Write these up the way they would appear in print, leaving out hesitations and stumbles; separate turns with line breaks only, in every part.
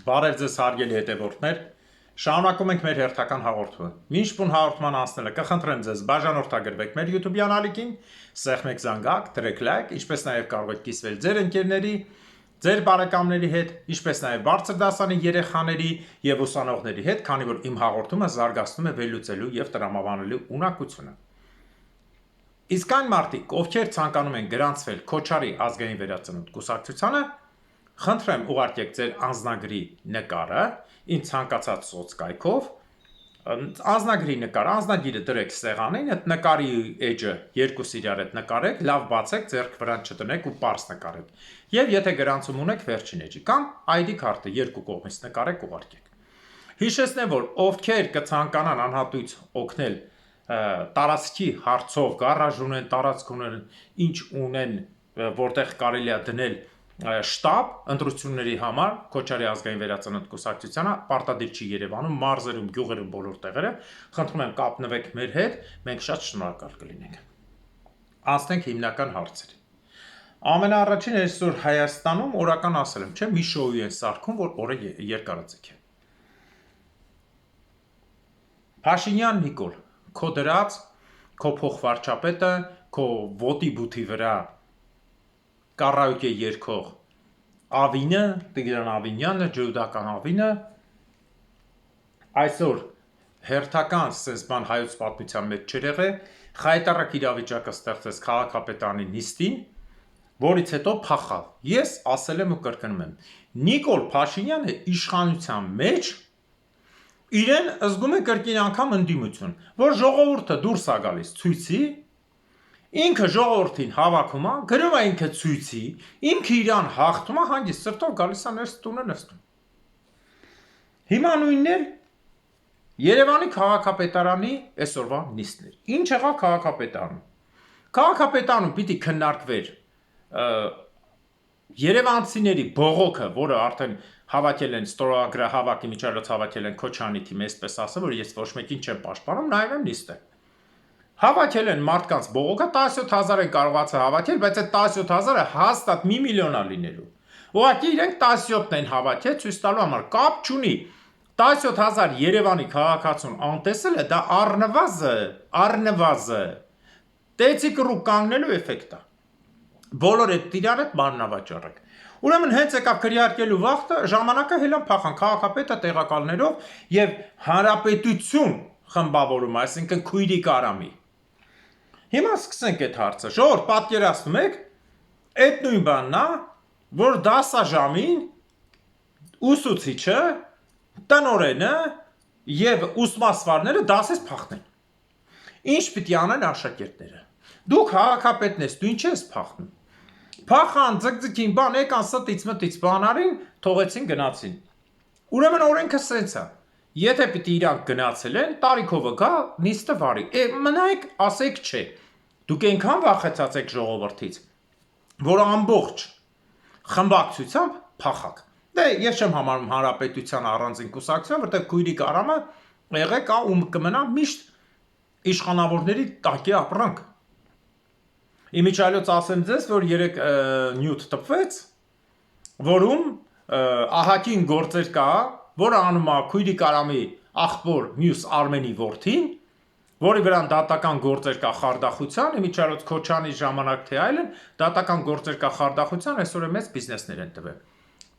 Բարև ձեզ հարգելի հետևորդներ, շարունակում ենք մեր հերթական հաղորդումը։ Մինչ բուն հաղորդման անցնելը կխնդրեմ ձեզ բաժանորդագրվեք մեր YouTube-յան ալիքին, սեղմեք զանգակ, դրեք լայք, ինչպես նաև կարող եք կիսվել ձեր ընկերների, ձեր բարեկամների հետ, ինչպես նաև բարձր դասանի երեխաների եւ ուսանողների հետ, քանի որ իմ հաղորդումը զարգացնում է վերլուծելու եւ տրամաբանելու ունակությունը։ Իսկ այն մարդիկ, ովքեր ցանկանում են գրանցվել Քոչարի ազգային վերածնունդ կուսակցությանը, խնդրեմ ուղարկեք ձեր անձնագրի նկարը ինձ ցանկացած սոցկայքով, անձնագրի նկար, անձնագիրը դրեք սեղանին, այդ նկարի էջը երկուս իրար հետ նկարեք, լավ բացեք, ձեռք վրան չտնեք ու պարզ նկարեք։ Եվ եթե գրանցում ունեք վերջին էջի կամ ID քարտը երկու կողմից նկարեք ուղարկեք։ Հիշեցնեմ, որ ովքեր կցանկանան անհատույց օգնել տարածքի հարցով, գարաժ ունեն, տարածք ունեն, ինչ ունեն, որտեղ կարելի է դնել շտաբ ընտրությունների համար Քոչարի ազգային վերածնունդ կուսակցությանը պարտադիր չի Երևանում, մարզերում, գյուղերում բոլոր տեղերը, խնդրում եմ կապնվեք մեր հետ, մենք շատ շնորհակալ կլինենք։ Անցնենք հիմնական հարցերի։ Ամենաառաջին այսօր Հայաստանում օրական ասել եմ, չէ՞, մի շոու են սարքում, որ օրը երկարաձգ է։ Փաշինյան Նիկոլ, քո դրած, քո փոխվարչապետը, քո ոտի բութի վրա կառայոկե երկող Ավինը, Տիգրան Ավինյանը, ջհուդական Ավինը այսօր հերթական սեզբան հայոց պատմության մեջ չէր եղել, խայտառակ իրավիճակը ստեղծեց քաղաքապետարանի նիստին, որից հետո փախավ։ Ես ասել եմ ու կրկնում եմ, Նիկոլ Փաշինյանը իշխանության մեջ իրեն զգում է կրկին անգամ ընդդիմություն, որ ժողովուրդը դուրս է գալիս ցույցի, ինքը ժողովրդին հավաքում է, գրում է ինքը ցույցի, ինքը իրան հաղթում է, հանգիստ սրտով գալիս է ներս տունը նստում։ Հիմա նույնն Երևանի քաղաքապետարանի այսօրվա նիստն էր։ Ինչ եղավ քաղաքապետարանում։ Քաղաքապետարանում պիտի քննարկվեր երևանցիների բողոքը, որը արդեն հավաքել են ստորագրահավաքի միջոցով հավաքել են Քոչարի թիմը, այսպես ասեմ, որ ես ոչ մեկին չեմ պաշտպանում, նայում եմ նիստը։ Հավաքել են մարդկանց բողոքը 17000 են կարողացել հավաքել, բայց այդ 17000-ը հաստատ 1 միլիոն է լինելու։ Ուղղակի իրենք 17-ն են հավաքել ցույց տալու համար, կապ չունի։ 17000 Երևանի քաղաքացուն անտեսելը դա առնվազն տեցիկ ռուկ կանգնելու էֆեկտ է։ Բոլոր այդ իրար հետ մանրավաճառակ։ Ուրեմն հենց եկավ քրեարկելու վաղը ժամանակը հելան փախան քաղաքապետը տեղակալներով եւ հանրապետություն խմբավորում, այսինքն քույրիկ Արամի։ Հիմա սկսենք այդ հարցը։ Ժողովուրդ պատկերացնում եք, այդ նույն բանն է, որ դասաժամին ուսուցիչը, տնօրենը եւ ուսմասվարները դասից փախնեն։ Ինչ պիտի անեն աշակերտները։ Դու քաղաքապետն ես, դու ինչ ես փախնում։ Փախան, ձգձգին, բան եկան ստից մտից բանարին, թողեցին գնացին։ Ուրեմն օրենքը սենց է։ Եթե պիտի իրանք գնացել են, տարիքովը գա, նիստը վարի։ Մնայեք, ասեք չէ։ Դուք այնքան վախեցած եք ժողովրդից, որ ամբողջ խմբակցությամբ փախակ։ Դե ես չեմ համարում հանրապետության առանձին կուսակցություն, որտեղ քույրիկ Արամը եղեք ա ու կմնա միշտ իշխանավորների տակի ապրանք։ Իմիջիայլոց ասեմ ձեզ, որ երեք նյութ տպվեց, որում ահագին գործեր կա, որը անում է քույրիկ Արամի աղբոր մյուս Արմենի որդին, որի վրան դատական գործեր կա խարդախության, իմիջիայլոց Քոչանի ժամանակ թե այլն, դատական գործեր կա խարդախության, այսօր մեծ բիզնեսներ են տվել։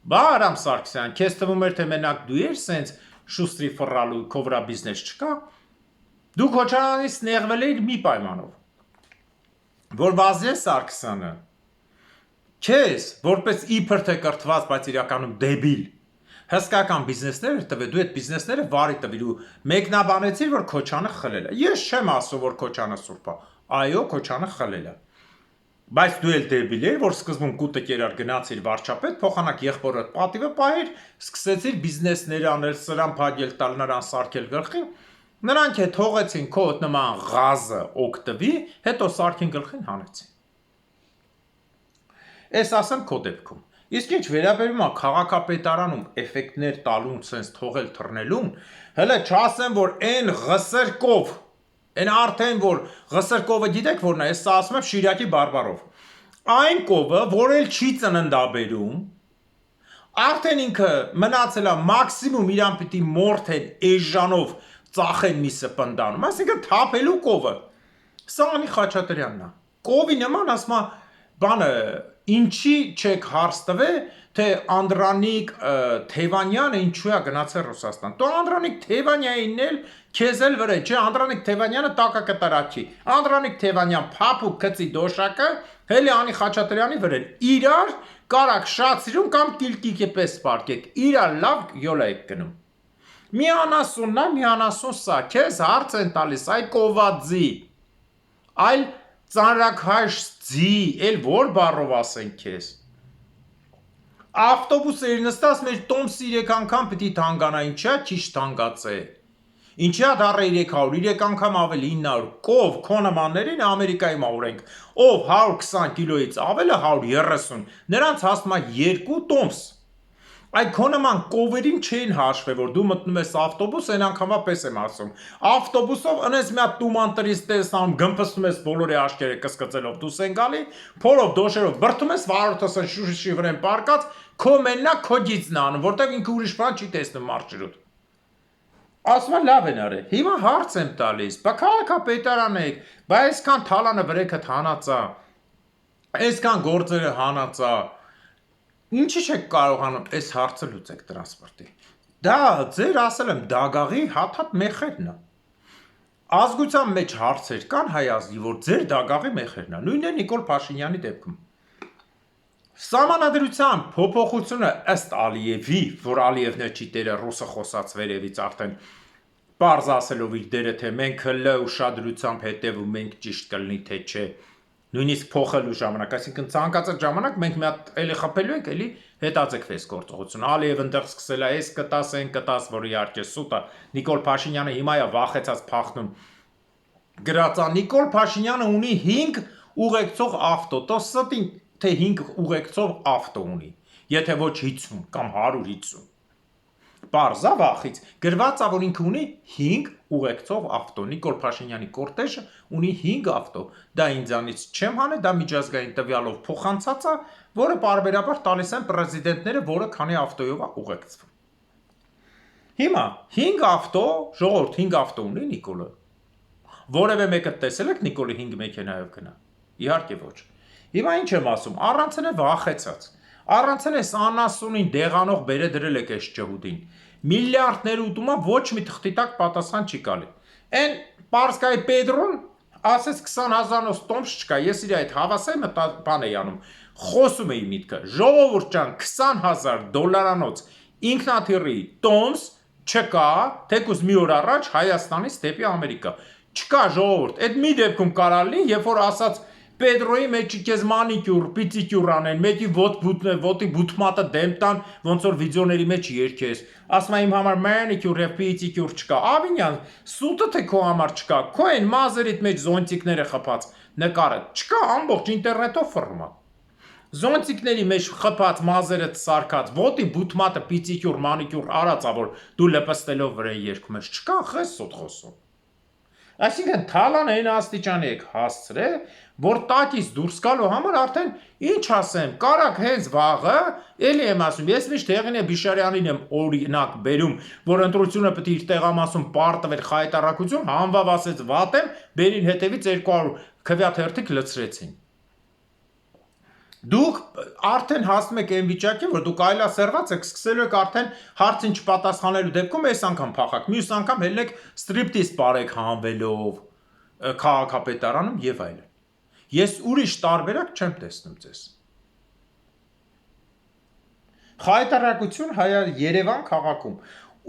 Բա Արամ Սարգսյան, քեզ թվում էր թե մենակ դու ես սենց շուստրի ֆռալու քո վրա բիզնես չկա։ Դու Քոչանից նեղվել էիր մի պայմանով, որ Վազգեն Սարգսյանը քեզ որպես իբր թե կրթված, բայց իրականում դեբիլ հսկական բիզնեսներ տվել, դու այդ բիզնեսները վարի տվիր ու մեկնաբանեցիր, որ Քոչանը խլել է։ Ես չեմ ասում, որ Քոչանը սուրբ է։ Այո, Քոչանը խլել է։ Բայց դու էլ դեբիլ ես, որ սկզբում կուտը կերար գնացիր վարչապետ, փոխանակ եղբորդ պատիվը պահիր, սկսեցիր բիզնեսներ անել, սրան փակել տալ, նրան սարքել գլխին։ Նրանք է թողեցին քո նման ղազը օգտվի, հետո սարքին գլխին հանեցին։ Էս ասեմ քո դեպքում։ Իսկ ինչ վերաբերում է քաղաքապետարանում էֆեկտներ տալուն, sense թողել թռնելուն, հələ չասեմ, որ այն ղսրկով, այն արդեն որ ղսրկովը գիտեք որն է, ես սա ասում եմ Շիրակի բարբարով։ Այն կովը, որ էլ չի ծննդաբերում, Արդեն ինքը մնացել է մաքսիմում իրան պիտի մորթեն էժանով ծախեն մի սպնդանում, այսինքն թափելու կովը։ Սա անի Խաչատրյանն է։ Կովի նման ասма բանը ինչի չեք հարց տվե, թե Անդրանիկ Թևանյանը ինչու է գնացել Ռուսաստան։ Դու Անդրանիկ Թևանյանին էլ քեզ էլ վրե, չէ, Անդրանիկ Թևանյանը տակա կտարաքի։ Անդրանիկ Թևանյան փափուկ գծի դոշակը հելի անի Խաչատրյանի վրեն։ Իրար կարակ շատ սիրուն կամ կիլկիկի պես պարկեք։ Իրար լավ յոլա եք գնում։ Մի անասունն է, մի անասուն սա, քեզ հարց են տալիս, այ կովածի, այլ ծանրակհաշ ձի, էլ որ բառով ասեն քեզ։ Ավտոբուսը նստած մեր տոմսը 3 անգամ պիտի թանկանա, ինչա ճիշտ թանկացե։ Ինչա դառը 300, 3 անգամ ավելի 900, կով քո նմաններին Ամերիկայի մահուրենք, ով 120 կիլոից ավելը 130, նրանց հասնում է 2 տոմս։ Այդ քո նման կովերին չեն հաշվե, որ դու մտնում ես ավտոբուս, այն անգամվա պես եմ ասում։ Ավտոբուսով ընես մի հատ տումանտրից տեսնում, գմփստում ես բոլորի աշկերը կսկծելով դուս են գալի, փորով դոշերով բրդում ես վարորդը շուշի վրան պարկած, քո մեննա քո գիծն անում, որտեվ ինքը ուրիշ բան չի տեսնում մարշրուտ։ Ասում են լավ են արել։ Հիմա հարց եմ տալիս, բա քաղաքապետարան եք, բա այսքան թալանը վրեքը հանածա, այսքան գործերը հանածա։ Ինչի՞ չեք կարողանում այս հարցը լուծեք տրանսպորտի։ Դա ձեր ասել եմ դագաղի հատ-հատ մեխերն է։ Ազգության մեջ հարցեր կան հայ ազգի, որ ձեր դագաղի մեխերն է։ Նույնն է Նիկոլ Փաշինյանի դեպքում։ Սահմանադրության փոփոխությունը ըստ Ալիևի, որ Ալիևն է չի տերը ռուսը խոսած վերևից արդեն պարզ ասելով իր դերը, թե մենք հլը ուշադրությամբ հետևում, մենք ճիշտ կլինի, թե չէ, նույնիսկ փոխելու ժամանակ, այսինքն ցանկացած ժամանակ մենք մի հատ էլի խփելու ենք, էլի հետաձգվես գործողություն։ Ալիևը այնտեղ սկսել է այս կտաս, այն կտաս, որ իհարկե սուտ է։ Նիկոլ Փաշինյանը հիմա է վախեցած փախնում։ Գրածա Նիկոլ Փաշինյանը ունի 5 ուղեկցող ավտո, то ստին թե 5 ուղեկցող ավտո ունի, եթե ոչ 50 կամ 150։ Պարզա վախից, գրված է, որ ինքը ունի 5 ուղեկցող ավտո, Նիկոլ Փաշինյանի կորտեժը ունի 5 ավտո, դա ինձանից չեմ հանել, դա միջազգային տվյալով փոխանցած է, որը պարբերաբար տալիս են պրեզիդենտները, որը քանի ավտոյով է ուղեկցվում։ Հիմա 5 ավտո, ժողովուրդ 5 ավտո ունի Նիկոլը։ Որևէ մեկը տեսել եք Նիկոլի 5 մեքենայով գնա։ Իհարկե ոչ։ Հիմա ինչ եմ ասում, առանցն է վախեցած։ Առանցն էս անասունին դեղանող բերե դրել եք այս ջհուդին։ Միլիարդներ ուտումա ոչ մի թղթի տակ պատասխան չի գալի։ Այն Պարսկայի Պետրոն ասես 20,000-ով տոմս չկա, ես իր այդ հավասարը բան էի անում։ Խոսում էի միտքը, ժողովուրդ ջան, $20,000 ինքնաթիռի տոմս չկա, թեկուզ մի օր առաջ Հայաստանից դեպի Ամերիկա։ Չկա ժողովուրդ, այդ մի դեպքում կարա լինի, երբ որ ասած Պետրոյի մեջի քեզ մանիկյուր, պիծիկյուր անեն, մեկի ոտի բութմատը դեմ տան, ոնց որ վիդեոների մեջ երկես։ Ասում եմ իմ համար մանիկյուր եւ պիծիկյուր չկա։ Ավինյան, սուտը թե քո համար չկա։ Քո այն մազերիդ մեջ զոնտիկները խփած նկարը չկա, ամբողջ ինտերնետով ֆռում է։ Զոնտիկների մեջ խփած մազերը սարկած, ոտի բութմատը պիծիկյուր, մանիկյուր արածա, որ դու լպստելով վրան երգում ես, չկա, խես սոտ խոսում։ Այսինքն թալան այն աստիճանի եք հասցրել, որ տակից դուրս գալու համար արդեն ինչ ասեմ, կարակ հենց վաղը, էլի եմ ասում, ես միշտ Հեղինե Բիշարյանին եմ օրինակ բերում, որ ընտրությունը պետք է իր տեղամասում պարտվեր խայտարակություն, հանվավ ասեց վատեմ, բերին հետևից 200 քվյաթերթիկ լցրեցին։ Դուք արդեն հասնում եք այն վիճակին, որ դուք այլասերված եք, սկսելու եք արդեն հարցին չպատասխանելու դեպքում այս անգամ փախակ, մյուս անգամ ելնեք ստրիպտիզ պարեք հանվելով քաղաքապետարանում եւ այլն։ Ես ուրիշ տարբերակ չեմ տեսնում ձեզ։ Խայտարակություն Երևան քաղաքում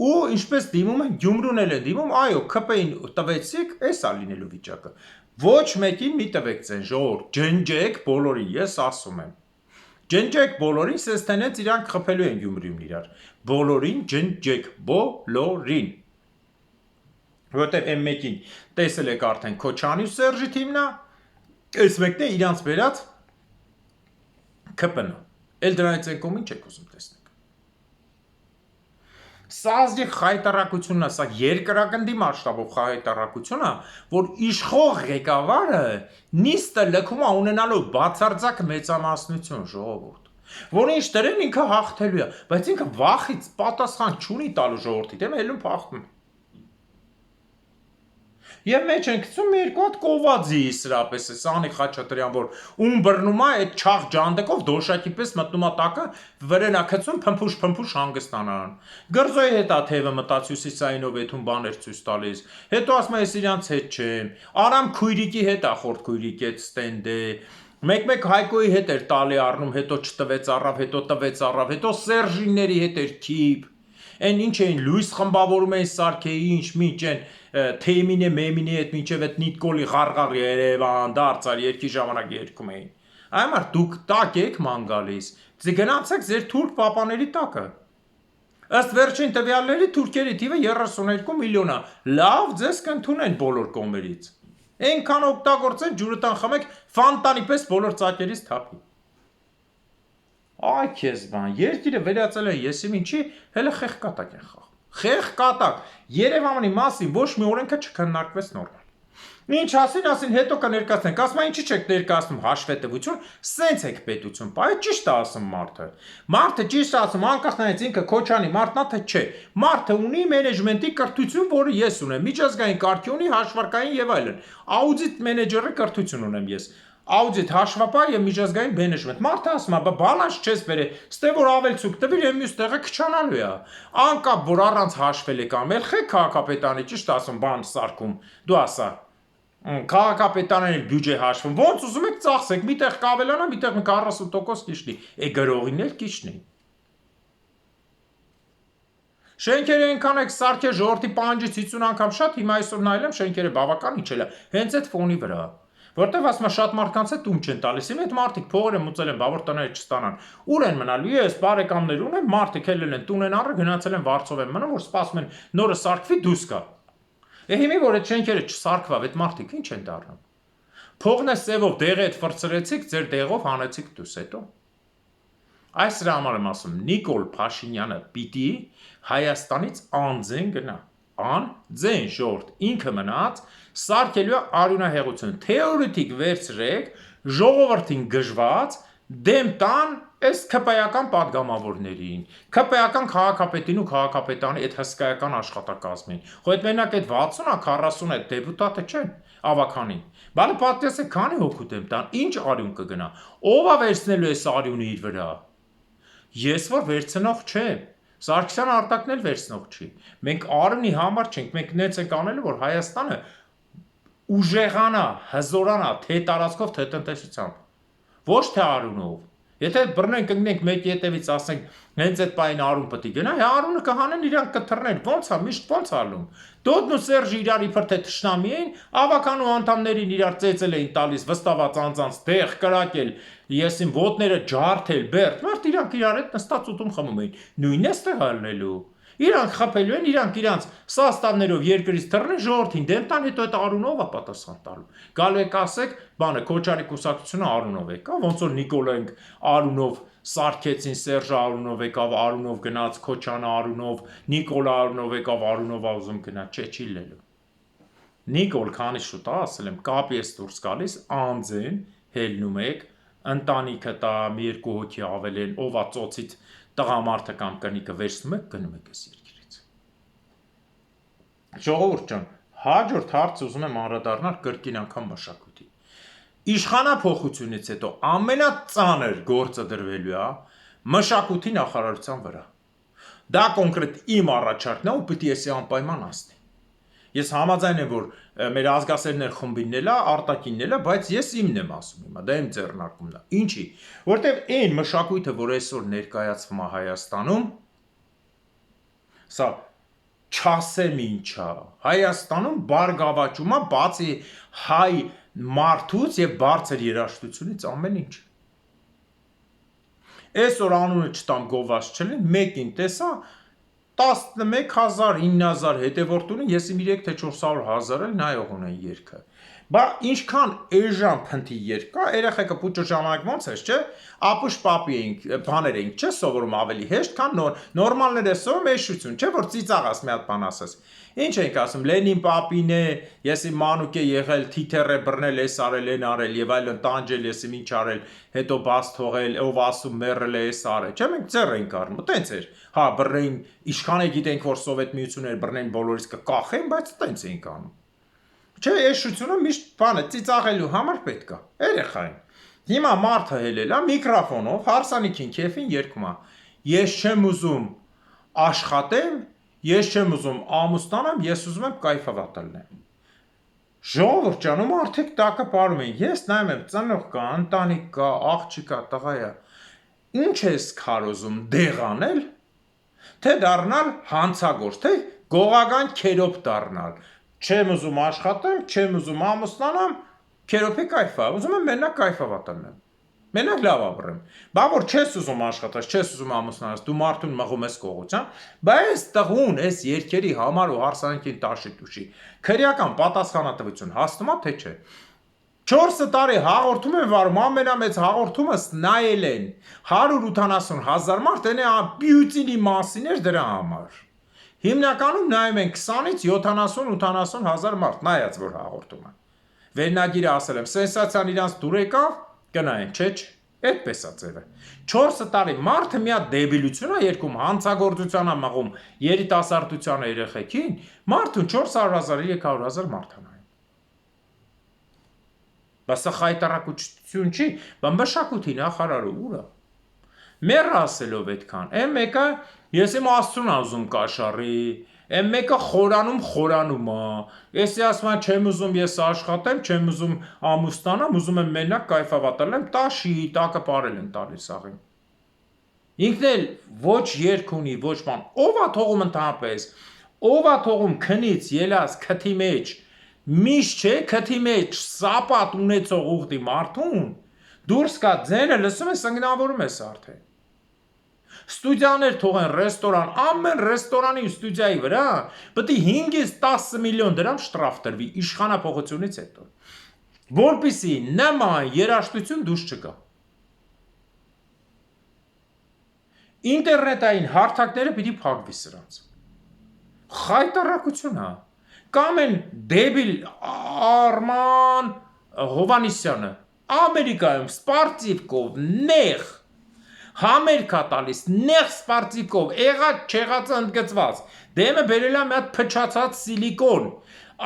ու ինչպես դիմում են Գյումրուն էլ են դիմում, այո, ԿՊ-ին տվեցիք, էս է լինելու վիճակը։ Ոչ մեկին մի տվեք ձեն ժողովուրդ, ջնջեք բոլորին, ես ասում եմ։ Ջնջեք բոլորին, սես թենեց իրանք խփելու են Գյումրիում իրար։ Բոլորին ջնջեք, բոլորին։ Որտեւ այն մեկին տեսել եք արդեն Քոչանի ու Սերժի թիմն է, այս մեկն է իրանց վերած ԿՊ-ն։ Էլ դրանից այն կողմին չեք ուզում տեսնեք։ Սա ազգի խայտարակությունն է, սա երկրագնդի մասշտաբով խայտարակություն է, որ իշխող ղեկավարը նիստը լքում է ունենալու բացարձակ մեծամասնություն ժողովուրդ։ Որ ինչ դրեն ինքը հաղթելու է, բայց ինքը վախից պատասխան չունի տալու ժողովրդի դեմ, ելում փախնում։ Եվ մեջ են գցում մի երկու հատ կովածի իսրապես է, Սանի Խաչատրյան, որ ում բռնում է, այդ չաղ ջանդեկով դոշակի պես մտնում է տակը, վրենա գցում, փմփուշ հանգստանան։ Գրզոյի հետ է թևը մտած Հյուսիսայինով էթուն բաներ ցույց տալիս։ Հետո ասում է, ես իրանց հետ չեմ։ Արամ Քույրիկի հետ է խորտ Քույրիկի հետ ստենդ է։ Մեկ-մեկ Հայկոյի հետ էր տալի առնում, հետո չտվեց առավ, հետո տվեց առավ, հետո Սերժինների հետ էր թիփ։ Այն ինչ էին լույս խմբավորում էին Սարգեի, ինչ մինչ են Թեյմինե Մեմինի հետ մինչև այդ Նիկոլի Ղարղար Երևան դարձար երկի ժամանակ երգում էին։ Այմար դուք տակ եք ման գալիս։ Ձե գնացեք ձեր թուրք պապաների տակը։ Ըստ վերջին տվյալների թուրքերի թիվը 32 միլիոն է։ Լավ, ձեզ կընդունեն բոլոր կողմերից։ Այնքան օգտագործեն ջուրը տան խմեք, ֆանտանի պես բոլոր ծակերից թափի։ Այ քեզ բան, երկիրը վերածել է եսիմ ինչի, հələ խեղկատակ են խաղում։ Խեղկատակ, Երևանի մասին ոչ մի օրենքը չքննարկվեց նորմալ։ Ինչ ասին, հետո կներկայացնենք, ասում ինչի չեք ներկայացնում հաշվետվություն, սենց եք պետություն, բայց ճիշտ է ասում մարդը։ Մարդը ճիշտ է ասում, անկախ նայած ինքը Քոչանի մարդն է, թե չէ։ Մարդը ունի մենեջմենտի կրթություն, որը ես ունեմ, միջազգային կարգի ունի, հաշվարկային եւ այլն։ Աուդիտ մենեջերի կրթություն ունեմ ես։ Աուդիտ հաշվապահ եւ միջազգային մենեջմենտ։ Մարդը ասում է, բալանս չես բերե, ստե որ ավելցուկ տվիր եւ մյուս տեղը քչանալու է։ Անկապ որ առանց հաշվել եք ամել, խե քաղաքապետանի ճիշտ ասում, բան սարքում։ Դու ասա Քաղաքապետաների բյուջե հաշվում, ոնց ուզում եք ծախսեք, միտեղ կավելանա, միտեղ 40% կիչնի, գրողիներ կիչնի։ Շենքերը այնքան եք սարքել ժողովրդի պահանջից 50 անգամ շատ, հիմա այսօր նայելեմ շենքերը բավական իջել է, հենց այդ ֆոնի վրա։ Որտեվ ասում շատ մարդկանց է տուն չեն տալիս, իմ այդ մարդիկ փողերը մուծել են, բավոր տները չստանան։ Ուր են մնալու, ես բարեկամներ ունեմ, մարդիկ ելել են տուն են առը, գնացել են Վարշավա են մնում, որ սպասում են նորը սարքվի դուրս գա։ Հիմի որ այդ շենքերը չսարքվավ, այդ մարդիկ ինչ են դառնում։ Փողն է սևով դեղի հետ ֆրցրեցիք, ձեր դեղով հանեցիք դուս հետո։ Այս դրա համար եմ ասում, Նիկոլ Փաշինյանը պիտի Հայաստանից անձեն գնա, անձեն ժողովուրդ, ինքը մնաց, սարքելու է արյունահեղություն, թեորետիկ վերցրեք, ժողովրդին գժված, դեմ տան այս քպայական падգամավորներին, քպայական քաղաքապետին ու քաղաքապետանի այդ հսկայական աշխատակազմին։ Խո այդ մենակ այդ 60-ը 40 այդ դեպուտատը չեն, ավականին։ Բանը պատկերացրեք քանի հոգու դեմ տան, ինչ արյուն կգնա։ Ո՞վ է վերցնելու այս արյունը իր վրա։ Ես որ վերցնող չեմ։ Սարգսյան Արտակն էլ վերցնող չի։ Մենք արյունի համար չենք, մենք նենց ենք անելու, որ Հայաստանը ուժեղանա, հզորանա, թե տարածքով, թե տնտեսությամբ։ Ոչ թե արյունով։ Եթե բռնենք ընկնենք մեկի հետևից ասենք հենց այդ պայն արուն պետք է գնա, արունը կհանեն իրանք կթռներ, ո՞նց է, միշտ ո՞նց ալում։ Դոդն ու Սերժը իրար իբր թե թշնամի էին, ավականու անդամներին իրար ծեծել էին տալիս, վստահված անձանց տեղ կրակել, եսին ոտները ջարդել, բերդ, մարդ իրանք իրար հետ նստած ուտում խմում էին։ Նույնն է ստեղ ալնելու։ Իրանք խփելու են, իրանք իրանց սաստաններով երկրից թռնեն ժողովրդին դեմ տան, հետո այդ արունով է պատասխան տալու։ Գալու եք ասեք, բանը Քոչարի կուսակցությունը արունով եկա, ոնց որ Նիկոլենք արունով սարքեցին, Սերժը արունով եկավ, արունով գնաց, Քոչանը արունով, Նիկոլը արունով եկավ, արունով ուզում գնա, չէ, չի լելու։ Նիկոլ քանի շուտ է, ասել եմ, կապի ես դուրս գալիս, անձեն հելնում եք, ընտանիքը տա, մի երկու հոգի ավել են, ով է ծոցից տղամարդը կամ կնիկը վերցնում եք, գնում եք այս երկրից։ Ժողովուրդ ջան, հաջորդ հարց ուզում եմ անդրադառնալ կրկին անգամ մշակույթի։ Իշխանափոխությունից հետո ամենածանր գործը դրվելու է մշակույթի նախարարության վրա։ Դա կոնկրետ իմ առաջարկն է ու պիտի էսի անպայման ասնի։ Ես համաձայն եմ, որ մեր ազգասերներ խմբինն էլ է, արտաքինն էլ է, բայց ես իմն եմ ասում հիմա, դա իմ ձեռնարկումն է։ Ինչի՞։ Որտեվ այն մշակույթը, որ այսօր ներկայացվում է Հայաստանում, սա չասեմ ինչա։ Հայաստանում բարգավաճում է բացի հայ մարդուց եւ բարձր երաժշտությունից ամեն ինչ։ Այսօր անունը չտամ գովաց չլին, մեկին տեսա 11,000, 9,000 հետևորդ ունի, ես իմ 3 թե 400,000 էլ նայող ունեն երգը։ Բա ինչքան էժան փնթի երկա, երեխեքը փուճո ժամանակ ոնց էր, չէ՞։ Ապուշ պապի էինք, բաներ էինք, չէ՞, սովորում ավելի հեշտ, քան նորմալներ է սովորում էշություն, չէ՞ որ ծիծաղաս մի հատ բան ասես։ Ինչ ենք ասում, Լենին պապին է, եսի մանուկ է եղել, թիթեռ է բռնել, էս արել, են արել եւ այլն, տանջել, եսի ինչ արել, հետո բաց թողել, ով ասում մեռել է, էս արել, չէ՞ մենք ծեր ենք առնում, տենց էր։ Հա, բռնեին, իշխանը գիտենք, որ սովետ միությունն էր, բռնեն բոլորից կկախեն, բայց տենց էինք անում։ Չէ, էշությունը միշտ բան է, ծիծաղելու համար պետք է, երեխային։ Հիմա մարդը հելել է միկրոֆոնով, հարսանիքին քեֆին երգում է։ Ես չեմ ուզում աշխատեմ, ես չեմ ուզում ամուսնանամ, ես ուզում եմ կայֆավատ լինեմ։ Ժողովուրդ ջանում արդյոք տակը պարում են, ես նայում եմ ծնող կա, ընտանիք կա, աղջիկ կա, տղա է։ Ինչ ես քարոզում դեղանել, թե դառնալ հանցագործ, թե գողական քերոպ դառնալ։ Չեմ ուզում աշխատեմ, չեմ ուզում ամուսնանամ, քերոպի կայֆա, ուզում եմ մենակ կայֆավատ լինեմ։ Մենակ լավ ապրեմ։ Բա որ չես ուզում աշխատես, չես ուզում ամուսնանաս, դու մարդուն մղում ես կողության, բա այս տղուն, այս երկերի համար ու հարսանիքին տաշի տուշի։ Քրեական պատասխանատվություն հասնում է թե չէ։ 4 տարի հաղորդում են վարում, ամենամեծ հաղորդումս նայել են 180,000 մարդ, այն բյուտինի մասին էր դրա համար։ Հիմնականում նայում են 20-ից 70-80,000 մարդ, նայած որ հաղորդումը։ Վերնագիրը ասել եմ, սենսացիան իրանց դուր եկավ, կնայեն, չէ՞, այդպես է ձևը։ 4 տարի մարդը մի հատ դեբիլություն է երկում, հանցագործության է մղում երիտասարդությանը երեխեքին, մարդուն 400,000, 300,000 մարդ է նայում։ Բա սա խայտարակություն չի, բա մշակույթի նախարարը ուր է։ Մեր ասելով այդքան, այն մեկը ես իմ Աստծուն ուզում կաշառի, այն մեկը խորանում է, եսի ասում եմ չեմ ուզում ես աշխատեմ, չեմ ուզում ամուսնանամ, ուզում եմ մենակ կայֆավատ լինեմ, տաշի, տակը պարել են տալիս աղին։ Ինքն էլ ոչ երկ ունի, ոչ բան, ով է թողում ընդհանրապես, ով է թողում քնից ելած քթի մեջ, միշտ չէ քթի մեջ սապատ ունեցող ուղտի մարդուն, դուրս կա ձենը լսում ես ընկնավորում ես արդեն։ Ստուդիաներ թողեն ռեստորան, ամեն ռեստորանի ու ստուդիայի վրա պետք է 5-ից 10 միլիոն դրամ շտրաֆ տրվի իշխանափոխությունից հետո, որպեսզի նման երաժշտություն դուրս չգա։ Ինտերնետային հարթակները պիտի փակվի սրանց։ Խայտարակություն է։ Կամ են դեբիլ Արման Հովանիսյանը Ամերիկայում սպարտիվկով նեղ համերգա տալիս, նեղ սպարտիկով, եղած չեղածը ընդգծված, դեմը բերել է մի հատ փչացած սիլիկոն,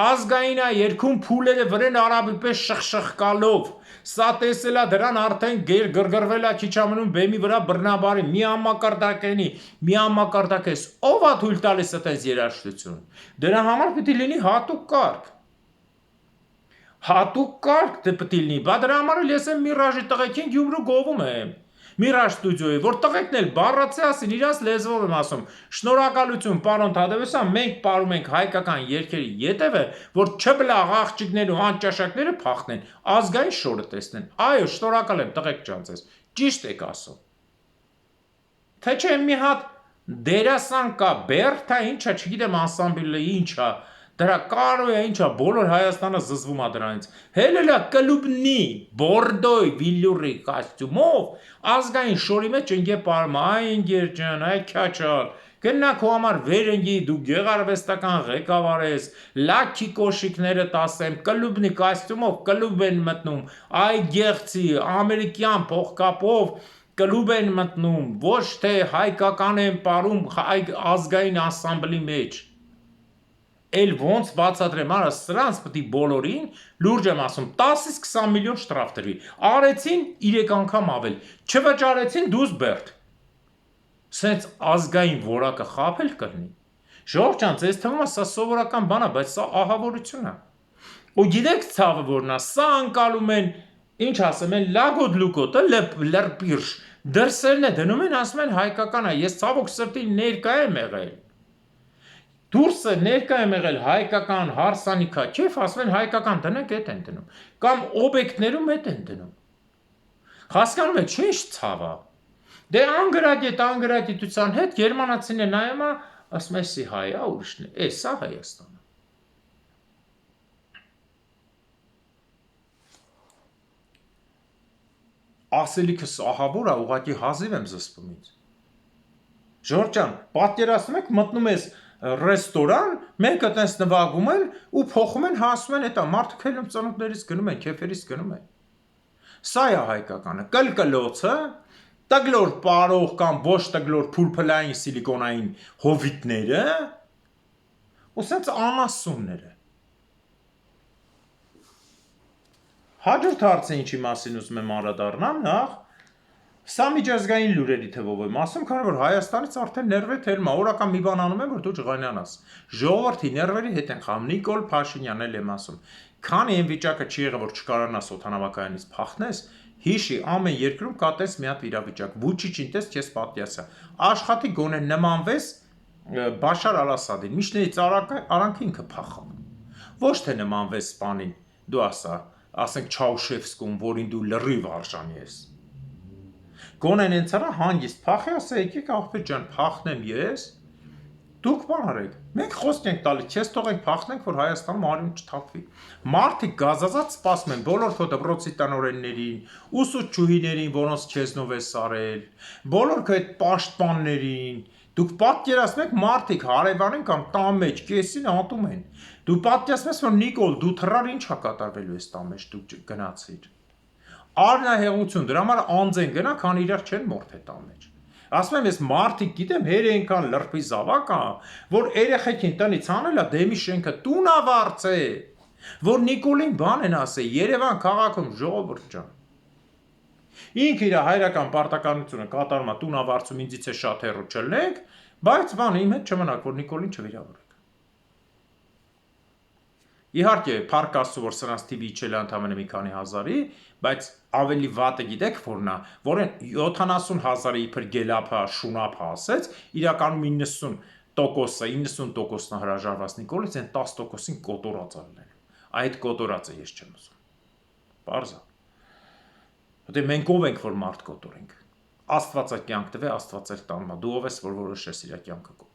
ազգային է երկում փուլերը վրեն արաբի պես շխշխկալով, սա տեսել է դրան արդեն գրգռվել է քիչ ամնում բեմի վրա բռնաբարի, մի ամակարդակ ես, ով է թույլ տալիս այդպես երաժշտություն, դրա համար պիտի լինի հատուկ կարգ, դե պիտի լինի, բա դրա համար էլ ես եմ Միրաժի տղեկին Գյումրու գովում եմ, Միրաժ ստուդիոյի, որ տղեկն էլ բառացի ասին, իրաց լեզվով եմ ասում, շնորհակալություն պարոն Թադևոսյան, մենք պարում ենք հայկական երգերի ետևը, որ չբլաղ աղջիկներ ու անճաշակները փախնեն, ազգային շորը տեսնեն, այո, շնորհակալ եմ տղեկ ջան ձեզ, ճիշտ եք ասում։ Թե չէ մի հատ դերասան կա, Բերթա ինչա, չգիտեմ անսամբլը ինչա, դրա կարոյա ինչա, բոլոր Հայաստանը զզվում է դրանից, հելելա կլուբնի, բորդոյ, վիլյուրի կաստյումով, ազգային շորի մեջ ընգե պարում, այ ընգեր ջան, այ քյաչալ, գնա քո համար վերընգի, դու գեղարվեստական ղեկավար ես, լաքի կոշիկները տասեմ, կլուբնի կաստյումով, կլուբ են մտնում, այ գեղցի, ամերիկյան փողկապով, կլուբ են մտնում, ոչ թե հայկական են պարում ազգային անսամբլի մեջ, էլ ոնց բացատրեմ, արա սրանց պտի բոլորին, լուրջ եմ ասում, 10-ից 20 միլիոն շտրաֆ տրվի, արեցին 3 անգամ ավել, չվճարեցին դուզ բերդ, սենց ազգային որակը խապել կրնի, ժողովուրդ ջան, ձեզ թվում է սա սովորական բան է, բայց սա ահավորություն է, ու գիտեք ցավը որն է, սա անցալում են, ինչ ասեմ են, լագոդ լուկոտը, լրպիրշ, դրսերն է դնում են, ասում են հայկական է, ես ցավոք սրտի ներկա եմ եղել, դուրսը ներկա եմ եղել հայկական հարսանիքա, չեվ ասում են հայկական դնենք էտ են դնում, կամ օբյեկտներում էտ են դնում, հասկանում եք, չէ ինչ ցավա, դե անգրագիտության հետ գերմանացին է նայում է, ասում է էսի հայ է, ուրիշն է, սա Հայաստանը, ասելիքս ահավոր է, ուղղակի հազիվ եմ զսպում ինձ։ Ժորժ ջան, պատկերացնում եք, մտնում ես ռեստորան, մեկը տես նվագում են ու փոխում են, հասում են, հետա մարդը քելում ծնունդներից գնում են, քեֆերից գնում են։ Սա է հայկականը, կլկլոցը, տգլոր պարող կամ ոչ տգլոր փուլփլային սիլիկոնային հովիտները ու սենց անասունները։ Հաջորդ հարցը ինչի մասին ուզում եմ անդրադառնամ, նախ սա միջազգային լուրերի թվով եմ ասում, քանի որ Հայաստանից արդեն ներվեր թելում է, օրական մի բան անում եմ, որ դու ջղանյանաս։ Ժողովրդի ներվերի հետ են խաղում, Նիկոլ Փաշինյանն էլ եմ ասում։ Քանի այն վիճակը չի եղել, որ չկարանաս օդանավակայանից փախնես, հիշի ամեն երկրում կա տես մի հատ իրավիճակ, Վուչիչին տես քեզ պատյասա։ Աշխատի գոնե նմանվես Բաշար Ալ-Ասադին, միջներից արանքը ինքը փախավ։ Ոչ թե նմանվես սպանին, դու ասենք Չաուշեսկուն, որին դու լրիվ արժանի ես։ Գոնեն ենցարա հանգիստ փախի, ասա եկեք աղբեր ջան, փախնեմ ես, դուք բան արեք, մենք խոսք ենք տալի, քեզ թողենք փախնենք, որ Հայաստանում արյուն չթափվի։ Մարդիկ գազազած սպասում են բոլոր քո դպրոցի տնօրեններին, ուսուցչուհիներին, որոնց քեզնով ես արել, բոլոր քո այդ պաշտպաններին, դուք պատկերացնում եք մարդիկ հարևանին կամ տան մեջ կեսին ատում են։ Դու պատկերացնում ես, որ Նիկոլ, դու թռար ինչ է կատարվելու այս տան մեջ, դու գնացիր։ Արնահեղություն, դրա համար անձեն գնա, քան իրար չեն մորթ տան մեջ։ Ասում եմ, ես մարդիկ գիտեմ, հեր այնքան լրբի զավակ է, որ երեխեքին տնից անելա դեմի շենքը տուն ավարձե, որ Նիկոլին բան են ասել, Երևան քաղաքում ժողովուրդ ջան։ Ինքը իր հայրական պարտականությունը կատարում է տուն ավարձում ինձից է շատ հեռու չլնեք, բայց բան իմ հետ չմնաք, որ Նիկոլին չվիրավորեք։ Իհարկե, փառք Աստծո, որ սրանց թիվի իջել է ընդամենը մի քանի հազարի, բայց ավելի վատը գիտեք որն է, որն 70,000-ը իբր գելափա, շունափա ասեց, իրականում 90%-ը հրաժարված Նիկոլից, այն 10%-ին կոտորած ալնել։ Այդ կոտորածը ես չեմ ուզում։ Պարզ է։ Որտե մենք ով ենք, որ մարդ կոտորենք։ Աստվածը կյանք տվե, Աստված էլ տանմա։ Դու ով ես, որ որոշես իր կյանքը կոտորես։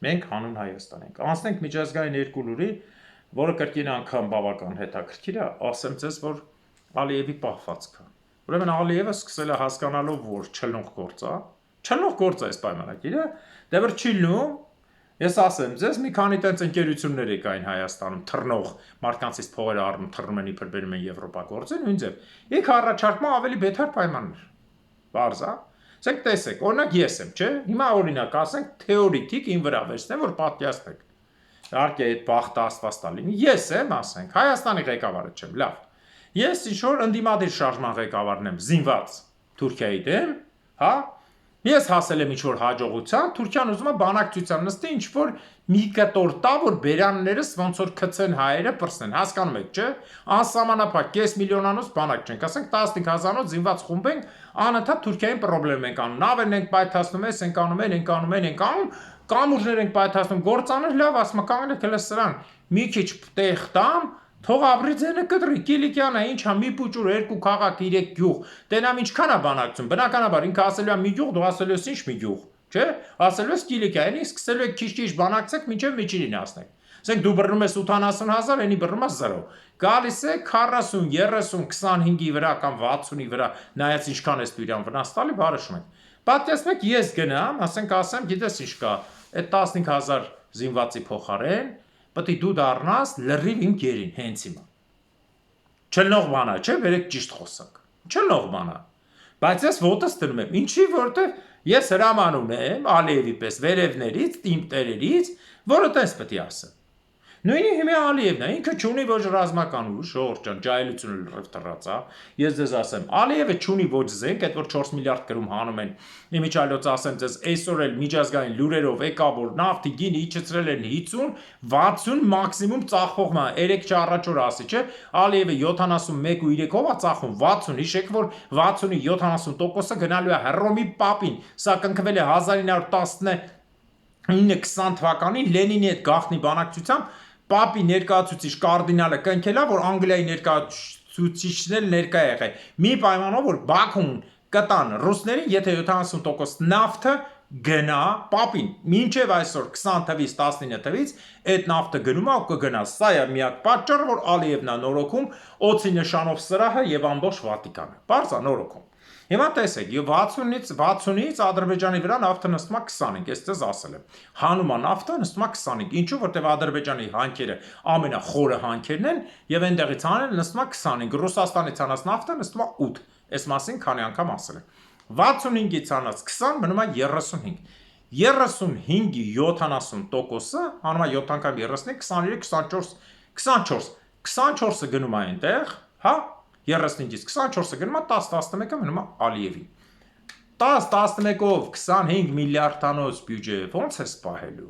Մենք հանուն Հայաստան ենք։ Անցնենք միջազգային երկու լուրի, որը կրկին անգամ բավական հետաքրքիր է, ասեմ ձեզ, որ Ալիևի պահվածքը։ Ուրեմն Ալիևը սկսել է հասկանալով, որ չլնող գործ է, չլնող գործ է այս պայմանագիրը, դե որ չի լնում, ես ասեմ ձեզ, մի քանի տենց ընկերություններ կային Հայաստանում, թռնող մարդկանցից փողերը առնում, թռնում են իբր բերում են Եվրոպա գործը, նույն ձև։ Իք առաջարկում ավելի բեթար պայմաններ։ Բարձ է։ Ասենք տեսեք, օրինակ ես եմ, չէ՞։ Հիմա օրինակ ասենք թեորետիկ ին վրա վերցնեմ, որ պատկերացնեք։ Իհարկե այդ բախտը Աստված տալի։ Ես եմ, ասենք, Հայաստանի ղեկավարը չեմ, լավ։ Ես ինչ-որ ընդդիմադիր շարժման ղեկավարն եմ, զինված Թուրքիայի դեմ, հա։ Ես հասել եմ ինչ-որ հաջողության, Թուրքիան ուզում է բանակցության նստի, ինչ-որ մի կտոր տա, որ բերաններս ոնց որ քցեն հայերը պրսեն, հասկանում եք, չէ՞։ Անսահմանափակ կես միլիոնանոց բանակ չենք, ասենք 15,000-ով զինված խումբ ենք, անընդհատ Թուրքիային պրոբլեմ ենք անում, նավերն ենք պայթացնում, ենք անում, կամուրջներ ենք պայթացնում, գործաներ լավ, ասում կանգնեք հենց սրան, մի քիչ տեղ տամ, թող ապրի ձենը կտրի, Կիլիկյանը ինչա մի փուճուր, երկու քաղաք, 3 գյուղ, տենամ ինչքան է բանակցում, բնականաբար ինքը ասելու է մի գյուղ, դու ասելու ես ինչ մի գյուղ, չէ, ասելու ես Կիլիկիա, այնի սկսելու եք քիչ-քիչ բանակցեք, մինչև միջինին հասնեք, ասենք դու բռնում ես 80,000, այնի բռնում ես 0, գալիս է 40, 30, 25-ի վրա կամ 60-ի վրա, նայած ինչքան ես դու իրան վնաս տալի, բարեշում եք, պատկերացնեք ես գնամ, ասեմ, գիտես ինչ կա, այդ 15,000 զինվածի փոխարեն պետք է դու դառնաս լրիվ իմ գերին, հենց հիմա։ Չլնող բան է, չէ՞, վերեք ճիշտ խոսանք։ Չլնող բան է։ Բայց ես ոտս դնում եմ, ինչի, որտեվ ես հրաման ունեմ Ալիևի պես վերևներից, իմ տերերից, որը տես պետք է ասեմ։ Նույնի հիմա Ալիևն է, ինքը չունի ոչ ռազմական ուժ, Ժողովուրդ ջան, ջահելությունը լրիվ թռած է։ Ես ձեզ ասեմ, Ալիևը չունի ոչ զենք, այդ որ 4 միլիարդ գրում հանում են։ Իմիջիալոց ասեմ ձեզ, այսօր էլ միջազգային լուրերով եկա, որ նավթի գինը իջեցրել են 50, 60 մաքսիմում ծախողմա, 3 առաջ օր ասի, չէ։ Ալիևը 71.3-ով է ծախում, 60, հիշեք, որ 60-ի 70%-ը գնալու է Հռոմի պապին, սա կնքվել է 1919-20 թվականին Լենինի հետ գաղտնի բանակցությամբ Պապի ներկայացուցիչ կարդինալը կնքելա, որ Անգլիայի ներկայացուցիչն էլ ներկա եղել։ Մի պայմանով, որ Բաքուն կտան ռուսներին, եթե 70% նավթը գնա պապին մինչև այսօր 20 թվից 19 թվից այդ նավթը գնում է ու կգնա, սա է միակ պատճառը, որ Ալիևն է նորոգում օձի նշանով սրահը եւ ամբողջ Վատիկանը, բարձա նորոգում։ Հիմա տեսեք, 60-ից Ադրբեջանի վրա նավթը նստում է 25, ես ձեզ ասել եմ։ Հանում է նավթը նստում է 25, ինչու, որտեղ Ադրբեջանի հանքերը ամենախորը հանքերն են եւ այնտեղից հանել նստում է 25, Ռուսաստանից հանած նավթը նստում է 8, այս մասին քանի անգամ ասել եմ։ 65-ից հանած 20 մնում է 35, 35-ի 70%-ը հանում է 7 անգամ 35, 23, 24, 24-ը գնում է այնտեղ, հա 35-ից 24-ը գնում է 10-11-ը մնում է Ալիևին։ 10-11-ով 25 միլիարդանոց բյուջե ո՞նց է սպահելու։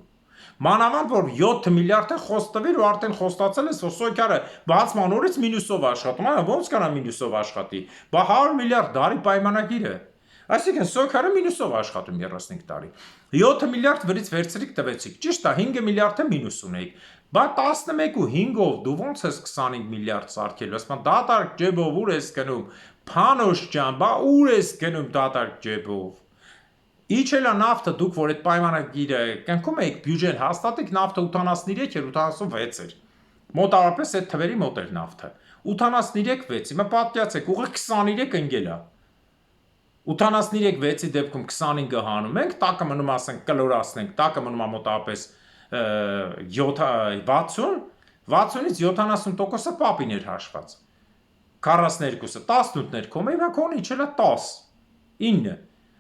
Մանավանդ որ 7 միլիարդ է խոստվիր ու արդեն խոստացել ես, որ Սոյքարը բացման օրից մինուսով աշխատում է, ո՞նց կարա մինուսով աշխատի։ Բա 100 միլիարդ դարի պայմանագիր է։ Այսինքն Սոյքարը մինուսով աշխատում 35 տարի։ 7 միլիարդ վրից վերցրիք տվեցիք։ Ճիշտ է, 5 միլիարդը մինուս ունեիք։ Բա 11-5-ով դու ո՞նց ես 25 միլիարդ սարքելու։ Ասում դատարկ ջեբով ուր ես գնում։ Փանոս ջան, բա ուր ես գնում դատարկ ջեբով։ Իջելա նավթը դուք որ այդ պայմանագիրը կնքում եք բյուջեն հաստատեք նավթը 83 էր 86 էր։ Մոտավորապես այդ թվերի մոտ էր նավթը։ 83-6, հիմա պատկերացեք, ուղիղ 23 ընկել է։ 83-6-ի դեպքում 25-ը հանում ենք, տակը մնում ասենք կլորացնենք, տակը մնում մոտավորապես 60, 60-ից 70%-ը պապին էր հաշված։ 42-ը 18-ներ կոմե, հիմա քոնը իջել է 10, 9։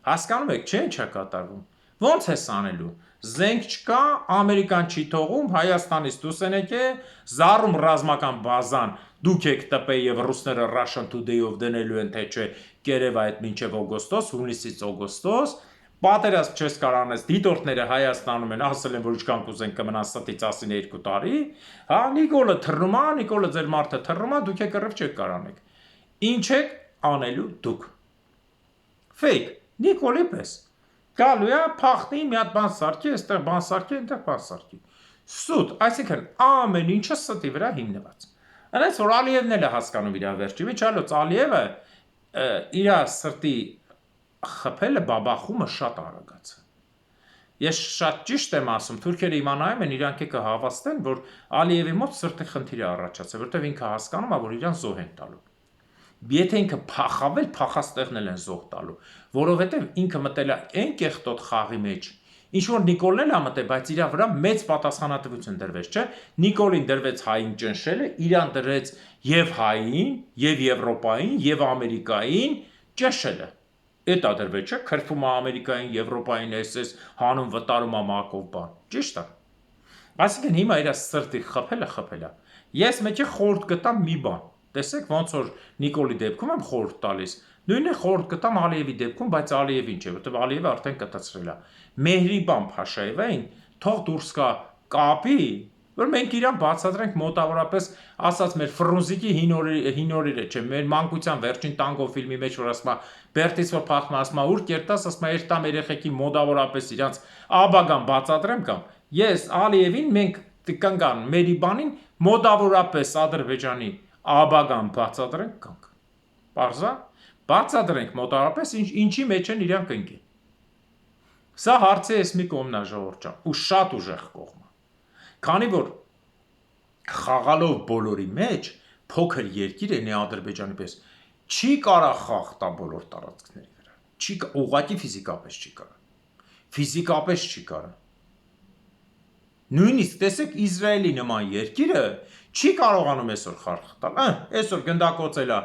Հասկանում եք, չէ՞ ինչ է կատարվում։ Ոնց ես անելու։ Զենք չկա, Ամերիկան չի թողում, Հայաստանից դուրս են եկել, զառում ռազմական բազան դուք եք տպե եւ ռուսները Russian Today-ով դնելու են թե չէ կերև այդ մինչև օգոստոս, հունիսից օգոստոս, պատերազմ չես կարող անես, դիտորդները Հայաստանում են, ասել են, որ ինչքան կուզեն կմնան ստից 12 տարի, հա, Նիկոլը թռնում է, Նիկոլը ձեր մարդը թռնում է, դուք եք կռիվ չեք կարանեք։ Ինչ եք անելու դուք։ Fake, Նիկոլի պես։ Գալու է, փախնի, մի հատ բան սարքի, այստեղ բան սարքի, այնտեղ բան սարքի։ Սուտ, այսինքն ամեն ինչը ստի վրա հիմնված։ Այնպես որ Ալիևն էլ է հասկանում իր վերջի, ինչ ալոց Ալիևը իր սրտի խփելը բաբախումը շատ արագացը։ Ես շատ ճիշտ եմ ասում, թուրքերը իմանայում են, իրանք կհավաստեն, որ Ալիևի մոտ սրտի խնդիր է առաջացել, որտեղ ինքը հասկանում է, որ իրան զոհ են տալու։ Եթե ինքը փախավել, փախաստեղն են զոհ տալու, որովհետև ինքը մտել է այն կեղտոտ խաղի մեջ, ինչ որ Նիկոլն էլ է մտել, բայց իր վրա մեծ պատասխանատվություն դրվեց, չէ՞։ Նիկոլին դրվեց հային ճնշելը, իրան դրեց եւ հային, եւ Եվրոպային, եւ Ամերիկային ճնշելը։ Էդ է դրվեց, չէ՞, քրփում է Ամերիկային, Եվրոպային, SS հանում վտարում է մակով բան։ Ճիշտ է։ Այսինքն հիմա իր սրտի խփելը։ Ես մեջը խորտ գտամ մի բան։ Տեսեք ոնց որ Նիկոլի դեպքում եմ խորտ տալիս։ Նույնը խորտ գտամ Ալիևի դեպքում, բայց Ալիևին չէ, որտեղ Ալիևը արդեն կտցրել է։ Մեհրիբան Փաշաևային թող դուրս գա կապի, որ մենք իրան բացատրենք մոտավորապես ասած մեր Ֆրունզիկի հին օրերը, չէ, մեր մանկության վերջին տանգո ֆիլմի մեջ որ ասում է Բերտից որ փախնում ասում է ուր կերտաս, ասում է երտամ երեխեքի մոտավորապես իրանց աբագան բացատրեմ կամ ես Ալիևին մենք կանգան Մեհրիբանին մոտավորապես Ադրբեջանի աբագան բացատրենք կանք։ Պարզա բացատրենք մոտավորապես ինչի մեջ են իրանք ընկել։ Սա հարցը ես մի կողմն է ժողովուրդ ջան, ու շատ ուժեղ կողմը։ Քանի որ խաղալով բոլորի մեջ փոքր երկիր է Ադրբեջանի պես չի կարա խաղ տա բոլոր տարածքների վրա։ Չի ուղղակի ֆիզիկապես չի կարա։ Ֆիզիկապես չի կարա։ Նույնիսկ տեսեք Իսրայելի նման երկիրը չի կարողանում այսօր խաղ տալ։ Այսօր գնդակոծել է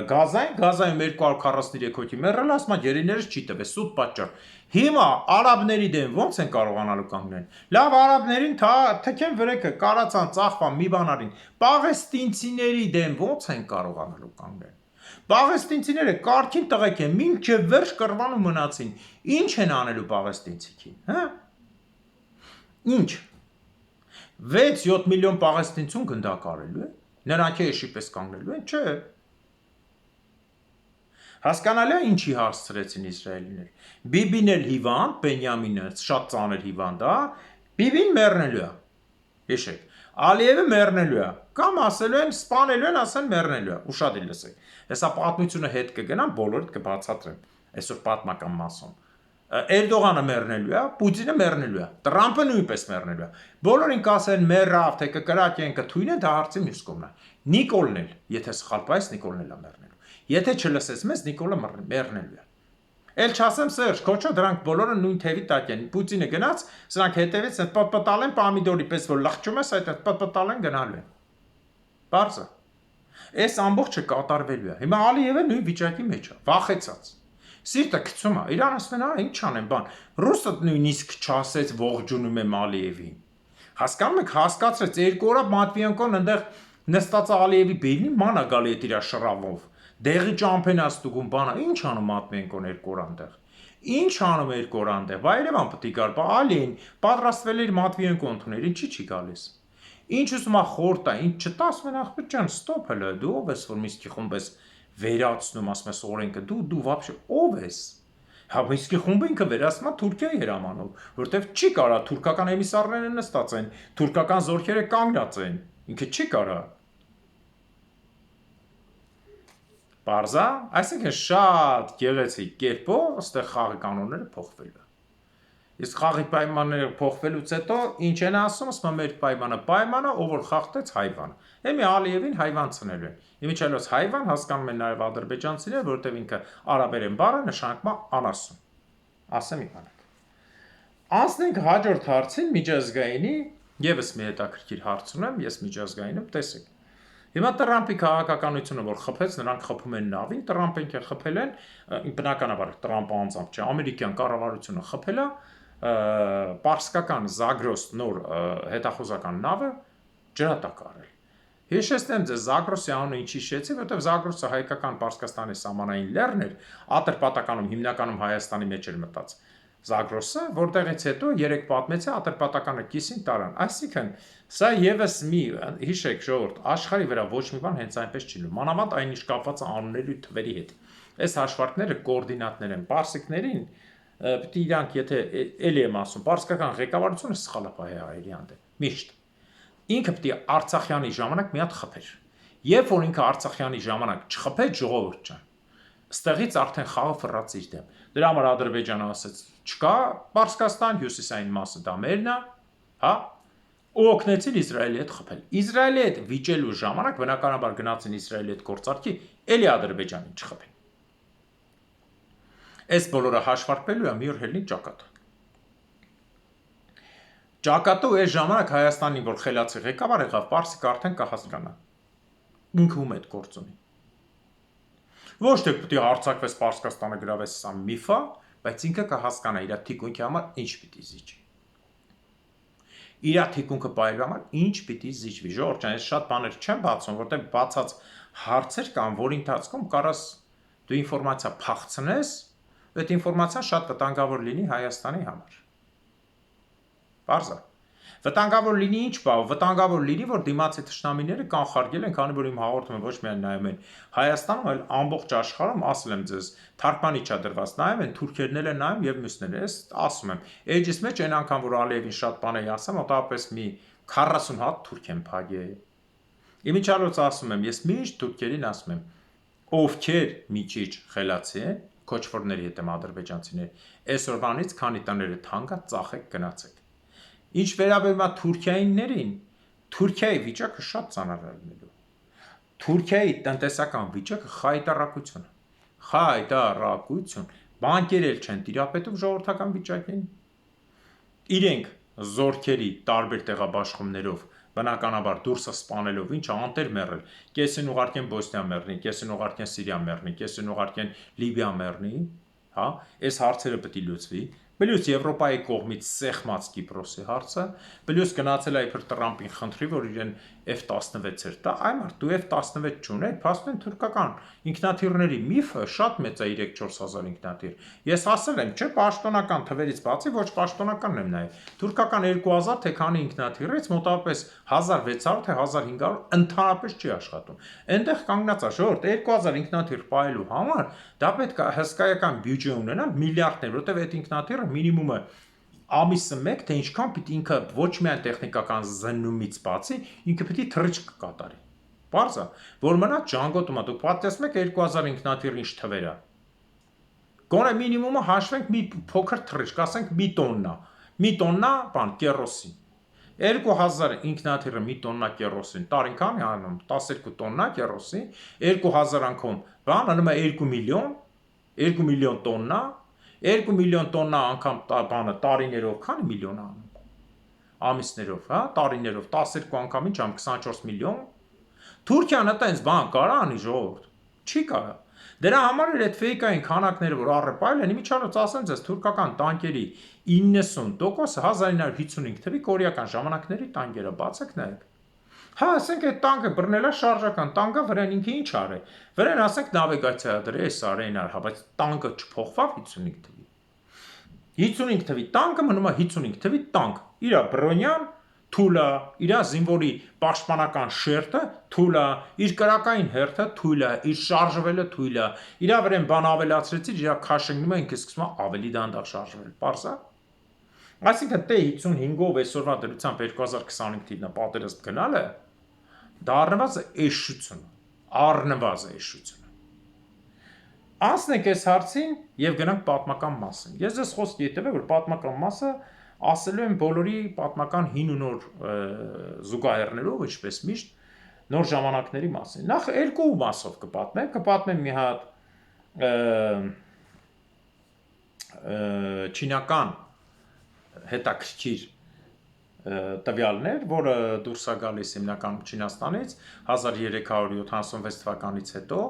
Գազային 243 հոգի մեռել, ասում է երիներս չի տվել, սուտ պատճառ։ Հիմա արաբների դեմ ո՞նց են կարողանալու կանգնել։ Լավ արաբներին թքեն վրեկը, կարացան, ծախվան, մի բան արին։ Պաղեստինցիների դեմ ո՞նց են կարողանալու կանգնել։ Պաղեստինցիները կարգին տղեկ են, մինչև վերջ կռվան ու մնացին։ Ինչ են անելու պաղեստինցիքին, հա։ Ինչ 6-7 միլիոն պաղեստինցուն գնդակարելու է, նրանք էշի պես կանգնելու են, չէ։ Հասկանալի է ինչի հասցրեցին իսրայելիներ։ Բիբին էլ հիվանդ, Բենյամինը շատ ծանր հիվանդ է, Բիբին մեռնելու է։ Հիշեք, Ալիևը մեռնելու է, կամ ասելու են, սպանելու են, ասեն մեռնելու է, ուշադիր լսեք։ Հեսա պատմությունը հետ կգնամ, բոլորդ կբացատրեմ, այսօր պատմական մասում։ Էրդողանը մեռնելու է, Պուտինը մեռնելու է, Տրամպը նույնպես մեռնելու է։ Բոլորին կասեն մեռավ, թե կկրակեն, կթույնը, դա հարցի մյուս կողմն է։ Նիկոլն էլ, եթե սխալ պայս, Նիկոլն էլ է մեռնելու։ Եթե չլսես մեզ, Նիկոլը մեռնելու է։ Էլ չասեմ Սերժ, քոչո դրանք բոլորը նույն թևի տակ են։ Պուտինը գնաց, սրանք հետևից պտպտալ են պամիդորի պես, որ լախճում ես, այդ պտպտալ են գնալու են։ Բարձր։ Այս ամբողջը կատարվելու է։ Հիմա Ալիևը նույն վիճակի մեջ է, վախեցած։ Սիրտը գցում է, իրան ասում են, ինչ անեմ, բան։ Ռուսը նույնիսկ չասեց ողջունում եմ Ալիևին։ Հասկանում եք, հասկացրեց 2 օր Մատվիենկոն այնտեղ նստած Ալիևի բերնի մանա գալի է իր շրավով։ Դեղի ճամփեն աստուգում բանա, ինչ անում Մատվիենկոն 2 օր այնտեղ։ Ինչ անում 2 օր այնտեղ։ Բայ Երևան պետք է գար, բա Ալին պատրաստվել էր Մատվիենկոն ընդունել, ինչի չի գալիս։ Ինչ ուզում է խորտա, ինչ չտաս մեն ախպետ ջան, ստոպ հələ, դու ով ես, որ Միսկի խումբ ես վերացնում, ասում ես օրենքը, դու вообще ով ես։ Հա Միսկի խումբը ինքը վերացնում է Թուրքիայի հրամանով, որտեվ չի կարա թուրքական էմիսարները նստած են, թուրքական զորքերը կանգնած են, ինքը չի կարա։ Պարզա, այսինքն շատ գեղեցիկ կերպով այստեղ խաղի կանոնները փոխվելու։ Իսկ խաղի պայմանները փոխվելուց հետո ինչ են ասում, ասում մեր պայմանը, ով որ խախտեց հայվան։ Էմի Ալիևին հայվան ցնելու են։ Իմիջիայլոց հայվան հասկանում են նաև ադրբեջանցիները, որովհետև ինքը արաբերեն բառը նշանակում է անասուն։ Ասեմ իմանաք։ Անցնենք հաջորդ հարցին, միջազգայինի, եւս մի հետաքրքիր հարց ունեմ, ես միջազգայինում տեսեք։ Հիմա Տրամպի քաղաքականությունը, որ խփեց, նրանք խփում են նավին, Տրամպը ինքը խփել են, բնականաբար Տրամպը անձամբ չէ, ամերիկյան կառավարությունը խփել է պարսկական Զագրոս նոր հետախուզական նավը ջրատակ արել։ Հիշեցնեմ ձեզ Զագրոսի անունը ինչ հիշեցի, որովհետև Զագրոսը հայկական Պարսկաստանի սահմանային լեռն էր, Ատրպատականում հիմնականում Հայաստանի մեջ էր մտած Զագրոսը, որտեղից հետո 3 պատմեցի Ատրպատականը կիսին տարան։ Այսինքն, սա եւս մի հիշեք ժողովուրդ, աշխարհի վրա ոչ մի բան հենց այնպես չի լինում։ Մանավանդ այն ինչ կապված է անունների ու թվերի հետ։ Այս հաշվարկները կոորդինատներ են։ Պարսիկներին պետք է իրանք, եթե էլի եմ ասում, պարսկական ղեկավարությունը սխալ է բայ հայերի հանդեպ։ Միշտ։ Ինքը պետք է Արցախյանի ժամանակ մի հատ խփեր։ Երբ որ ինքը Արցախյանի ժամանակ չխփեց ժողովուրդ ջան, ստեղից արդեն խաղը ֆռած իր դեմ։ Դրա համար Ադրբեջանը ասեց, չկա Պարսկաստան, հյուսիսային մասը դա մերն է, հա, ու օգնեցին Իսրայելի հետ խփել։ Իսրայելի հետ վիճելու ժամանակ բնականաբար գնացին Իսրայելի հետ գործարքի, էլի Ադրբեջանին չխփեն։ Այս բոլորը հաշվարկվելու է մի օր հելնի ճակատ։ Ճակատը ու այս ժամանակ Հայաստանի, որ խելացի ղեկավար եղավ, Պարսիկը արդեն կհասկանա։ Ինքը ում այդ գործ ունի։ Ոչ թե պետք է հարձակվես Պարսկաստանը գրավես, սա միֆ է, բայց ինքը կհասկանա իր թիկունքի համար ինչ պիտի զիջի։ Իր թիկունքը բայրի համար ինչ պիտի զիջվի։ Ժողովուրդ ջան, ես շատ բաներ չեմ բացում, որտեղ բացած հարցեր կան, որ ընթացքում կարաս դու ինֆորմացիա փախցնես, այդ ինֆորմացիան շատ վտանգավոր լինի Հայաստանի համար։ Պարզա։ Վտանգավոր լինի ինչ բա, վտանգավոր լինի, որ դիմացի թշնամիները կանխարգել են, քանի որ իմ հաղորդումը ոչ միայն նայում են Հայաստանում, այլ ամբողջ աշխարհում, ասել եմ ձեզ, թարգմանի չա դրված, նայում են, թուրքերն են նայում եւ մյուսները, ես ասում եմ, էջից մեջ այն անգամ, որ Ալիևին շատ բան էի ասում, մոտավորապես մի 40 հատ թուրք են փագել։ Իմիջիալոց ասում եմ, ես միշտ թուրքերին ասում եմ, ովքեր միջիչ խելացի են, քոչվորների հետ եմ ադրբեջանցիներ, այսօրվանից քանի տները թանկա ծախեք գնացեք։ Ինչ վերաբերում է Թուրքիայիններին, Թուրքիայի վիճակը շատ ծանր է լինելու։ Թուրքիայի տնտեսական վիճակը խայտառակություն է։ Խայտառակություն։ Բանկեր էլ չեն տիրապետում ժողովրդական վիճակին։ Իրենք զորքերի տարբեր տեղաբաշխումներով, բնականաբար դուրսը սպանելով, ինչը անտեր մեռել, կեսին ուղարկեն Բոսնիա մեռնի, կեսին ուղարկեն Սիրիա մեռնի, կեսին ուղարկեն Լիբիա մեռնի, հա, այս հարցերը պետք է լուծվի։ Պլյուս Եվրոպայի կողմից սեղմած Կիպրոսի հարցը, պլյուս գնացել է իբր Տրամպին խնդրի, որ իրեն F-16-եր տա, այ մարդ դու F-16 չունես, փաստորեն թուրքական ինքնաթիռների միֆը շատ մեծ է 3-4 հազար ինքնաթիռ։ Ես ասել եմ, չէ, պաշտոնական թվերից բացի ոչ պաշտոնականն եմ նայել։ Թուրքական 2000 թե քանի ինքնաթիռից մոտավորապես 1600 թե 1500 ընդհանրապես չի աշխատում։ Այնտեղ կանգնած է ժողովուրդ 2000 ինքնաթիռ պահելու համար դա պետք է հսկայական բյուջե ունենա, միլիարդներ, որտեղ այդ ինքնաթիռը մինիմումը ամիսը մեկ, թե ինչքան պիտի ինքը ոչ միայն տեխնիկական զննումից բացի, ինքը պիտի թռիչք կատարի։ Պարզ է, որ մնա ջանգոտումը, դուք պատկերացնում եք 2000 ինքնաթիռ ինչ թվեր է։ Գոնե մինիմումը հաշվենք մի փոքր թռիչք, ասենք մի տոննա բան կերոսին։ 2000 ինքնաթիռը մի տոննա կերոսին, տարինքան է անում 12 տոննա կերոսին, 2000 անգամ բան անում է 2 միլիոն տոննա, 2 միլիոն տոննա անգամ բանը տարիներով քանի միլիոն անում։ Ամիսներով, հա, տարիներով 12 անգամ ինչ ամ 24 միլիոն։ Թուրքիան այտենց բան կարա անի ժողովուրդ։ Չի կարա։ Դրա համար էլ այդ ֆեյքային քանակները, որ առեպայլ են, իմիջիայլոց ասեմ ձեզ, թուրքական տանկերի 90%-ը 1955 թվի կորեական ժամանակների տանկերը, բացեք նայեք։ Հա, ասենք այդ տանկը բռնելա շարժական տանկը, վրան ինքը ինչ արե։ Վրան ասենք նավիգացիա դրե, սարեն ար, հա, բայց տանկը չփոխվավ 55 թվի։ 55 թվի տանկը մնում է 55 թվի տանկ։ Իրա բրոնյան թուլա, իր զինվորի պաշտպանական շերտը թուլա, իր կրակային հերթը թույլա, իր շարժվելը թույլա, իր վրան բան ավելացրեցիր, իր քաշենգնում է ինքը սկսում է ավելի դանդաղ շարժվել։ Պարզա։ Այսինքն դե 55-ով այսօրվա դրությամբ 2025 թիվն պատերազմ գնալը դա առնվազն էշություն, առնվազն էշություն։ Անցնենք այս հարցին եւ գնանք պատմական մասին։ Ես ձեզ խոսք ետևե որ պատմական մասը ասելու եմ բոլորի պատմական հին ու նոր զուգահեռներով, ինչպես միշտ նոր ժամանակների մասին։ Նախ երկու մասով կպատմեմ մի հատ չինական հետաքրքիր տվյալներ, որը դուրս է գալիս հիմնականում Չինաստանից 1376 թվականից հետո,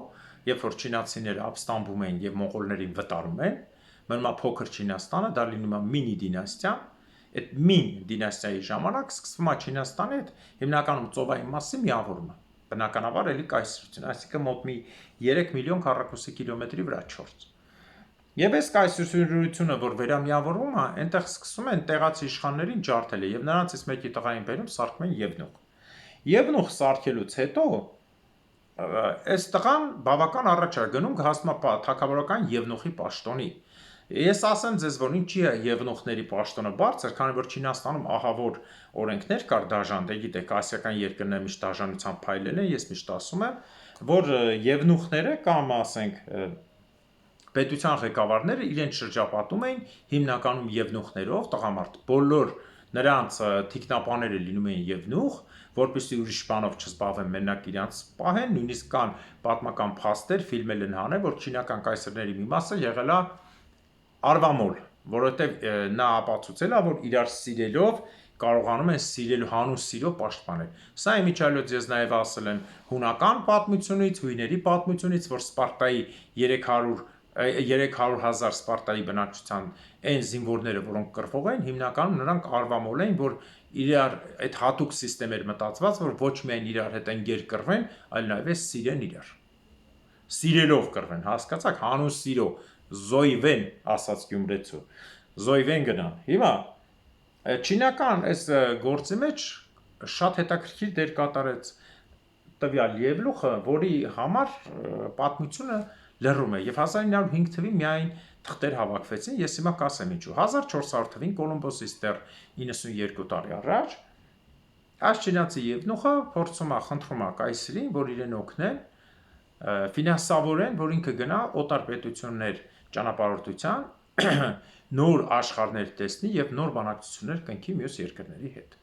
երբ որ չինացիները ապստամբում են եւ մոնղոլներին վտարում են, մնում է փոքր Չինաստանը, դա լինում է մինի դինաստիան, այդ մին դինաստիայի ժամանակ սկսվում է Չինաստանի հետ հիմնականում ծովային մասի միավորումը, բնականաբար էլի կայսրություն, այսինքն մոտ մի 3 միլիոն քառակուսի կիլոմետրի վրա 4 Եվ այս կայսրությունը, որ վերամիավորվում է, այնտեղ սկսում են տեղացի իշխաններին ջարդել եւ նրանցից մեկի տղային բերում սարքում են Եվնուխ։ Եվնուխ սարքելուց հետո այս տղան բավական առաջ է գնում հասնում է թագավորական Եվնուխի պաշտոնի։ Ես ասեմ ձեզ, որ ինչի է Եվնուխների պաշտոնը բարձր, քանի որ Չինաստանում ահավոր օրենքներ կար դաժան, դե գիտեք, ասիական երկրները միշտ դաժանությամբ փայլել են, ես միշտ ասում եմ, որ Եվնուխները կամ ասենք պետության ղեկավարները իրենց շրջապատում էին հիմնականում Եվնուխներով, տղամարդ, բոլոր նրանց թիկնապաները լինում էին Եվնուխ, որպեսզի ուրիշ բանով չզբաղվեն, մենակ իրանց պահեն, նույնիսկ կան պատմական փաստեր, ֆիլմեր են հանել, որ չինական կայսրների մի մասը եղել է արվամոլ, որովհետև նա ապացուցել է, որ իրար սիրելով կարողանում են սիրելու հանուն սիրո պաշտպանել։ Սա իմիջիայլոց ես նաև ասել եմ հունական պատմությունից, հույների պատմությունից, որ Սպարտայի 300,000 Սպարտայի բնակչության այն զինվորները, որոնք կռվող են, հիմնականում նրանք արվամոլ էին, որ իրար այդ հատուկ համակարգ էր մտածված, որ ոչ միայն իրար հետ ընկեր կռվեն, այլ նաև սիրեն իրար։ Սիրելով կռվեն, հասկացաք, հանուն սիրո, զոյվեն, ասաց գյումրեցու, զոյվեն գնան։ Հիմա չինական այս գործի մեջ շատ հետաքրքիր դեր կատարեց տվյալ Եվնուխը, որի համար պատմությունը լռում է, եւ 1905 թվին միայն թղթեր հավաքվեցին, ես հիմա կասեմ ինչու։ 1400 թվին Կոլումբոսից դեռ 92 տարի առաջ այս չինացի Եվնուխը փորձում է, խնդրում է կայսրին, որ իրեն օգնեն, ֆինանսավորեն, որ ինքը գնա օտար պետություններ ճանապարհորդության, նոր աշխարհներ տեսնի եւ նոր բանակցություններ կնքի մյուս երկրների հետ։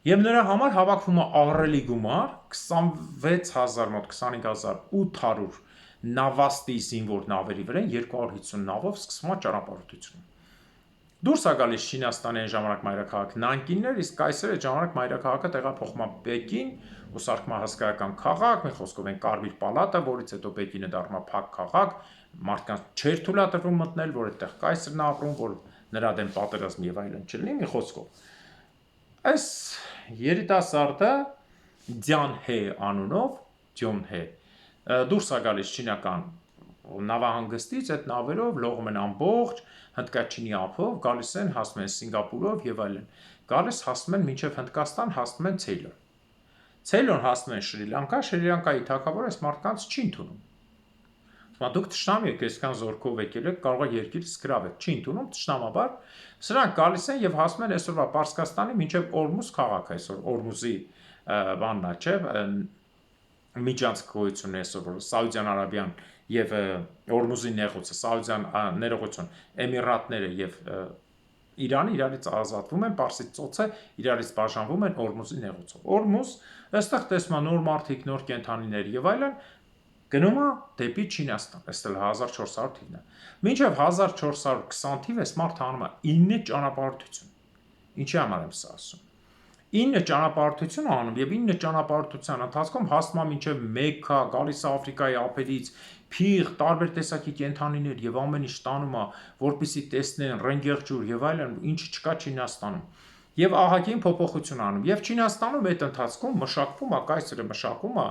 Եվ նրա համար հավաքվում է ահռելի գումար 26000 մոտ 25800 նավաստի զինվոր նավերի վրա 250 նավով սկսվում է ճանապարհորդությունը։ Դուրս է գալիս Չինաստանի այն ժամանակ մայրաքաղաք Նանկիններ, իսկ այսօր այդ ժամանակ մայրաքաղաքը տեղափոխվում է Պեկին, ու սարքում է հսկայական քաղաք, մի խոսքով են Կարմիր պալատը, որից հետո Պեկինը դառնում է փակ քաղաք, մարդկանց չէր թույլատրվում մտնել, որ այդտեղ կայսրն է ապրում, որ նրա դեմ պատերազմ եւ այլն չլինի, մի խոսքով։ Այս երիտասարդը Ձյանհե անունով, Ձյոնհե, դուրս է գալիս չինական նավահանգստից, այդ նավերով լողում են ամբողջ Հնդկաչինի ափով, գալիս են, հասնում են Սինգապուրով եւ այլն։ Գալիս հասնում են մինչեւ Հնդկաստան, հասնում են Ցեյլոն։ Ցեյլոն հասնում են Շրի Լանկա, Շրի Լանկայի թագավորը այս մարդկանց չի ընդունում։ Հիմա դուք թշնամի եք, այսքան զորքով եկել եք, կարող է երկիրը սկրավեք, չի ընդունում թշնամաբար։ Սրանք գալիս են եւ հասնում են այսօրվա Պարսկաստանի մինչեւ Օրմուզ քաղաքը, այսօր Օրմուզի բանն է, չէ՞, միջանցք գոյություն է այսօր, որ Սաուդյան Արաբիան եւ Օրմուզի նեղուցը, Սաուդյան ներողություն, Էմիրատները եւ Իրանը իրարից ազատվում են, Պարսից ծոցը իրարից բաժանվում են Օրմուզի նեղուցով։ Օրմուզ, այստեղ տեսնում նոր մարդիկ, նոր կենդանիներ եւ այլն, գնում է դեպի Չինաստան, այստեղ 1400 թիվն է։ Մինչև 1420 թիվը մարդը անում է 9 ճանապարհորդություն։ Ինչի համար եմ սա ասում։ 9 ճանապարհորդություն անում եւ 9 ճանապարհորդության ընթացքում հասնում է մինչեւ Մեքքա, գալիս է Աֆրիկայի ափերից, փիղ, տարբեր տեսակի կենդանիներ եւ ամեն ինչ տանում է, որպեսզի տեսնեն ռենգեղջուր եւ այլն, ինչը չկա Չինաստանում։ Եվ ահագին փոփոխություն անում։ Եվ Չինաստանում այդ ընթացքում մշակվում է, կայսրը մշակում է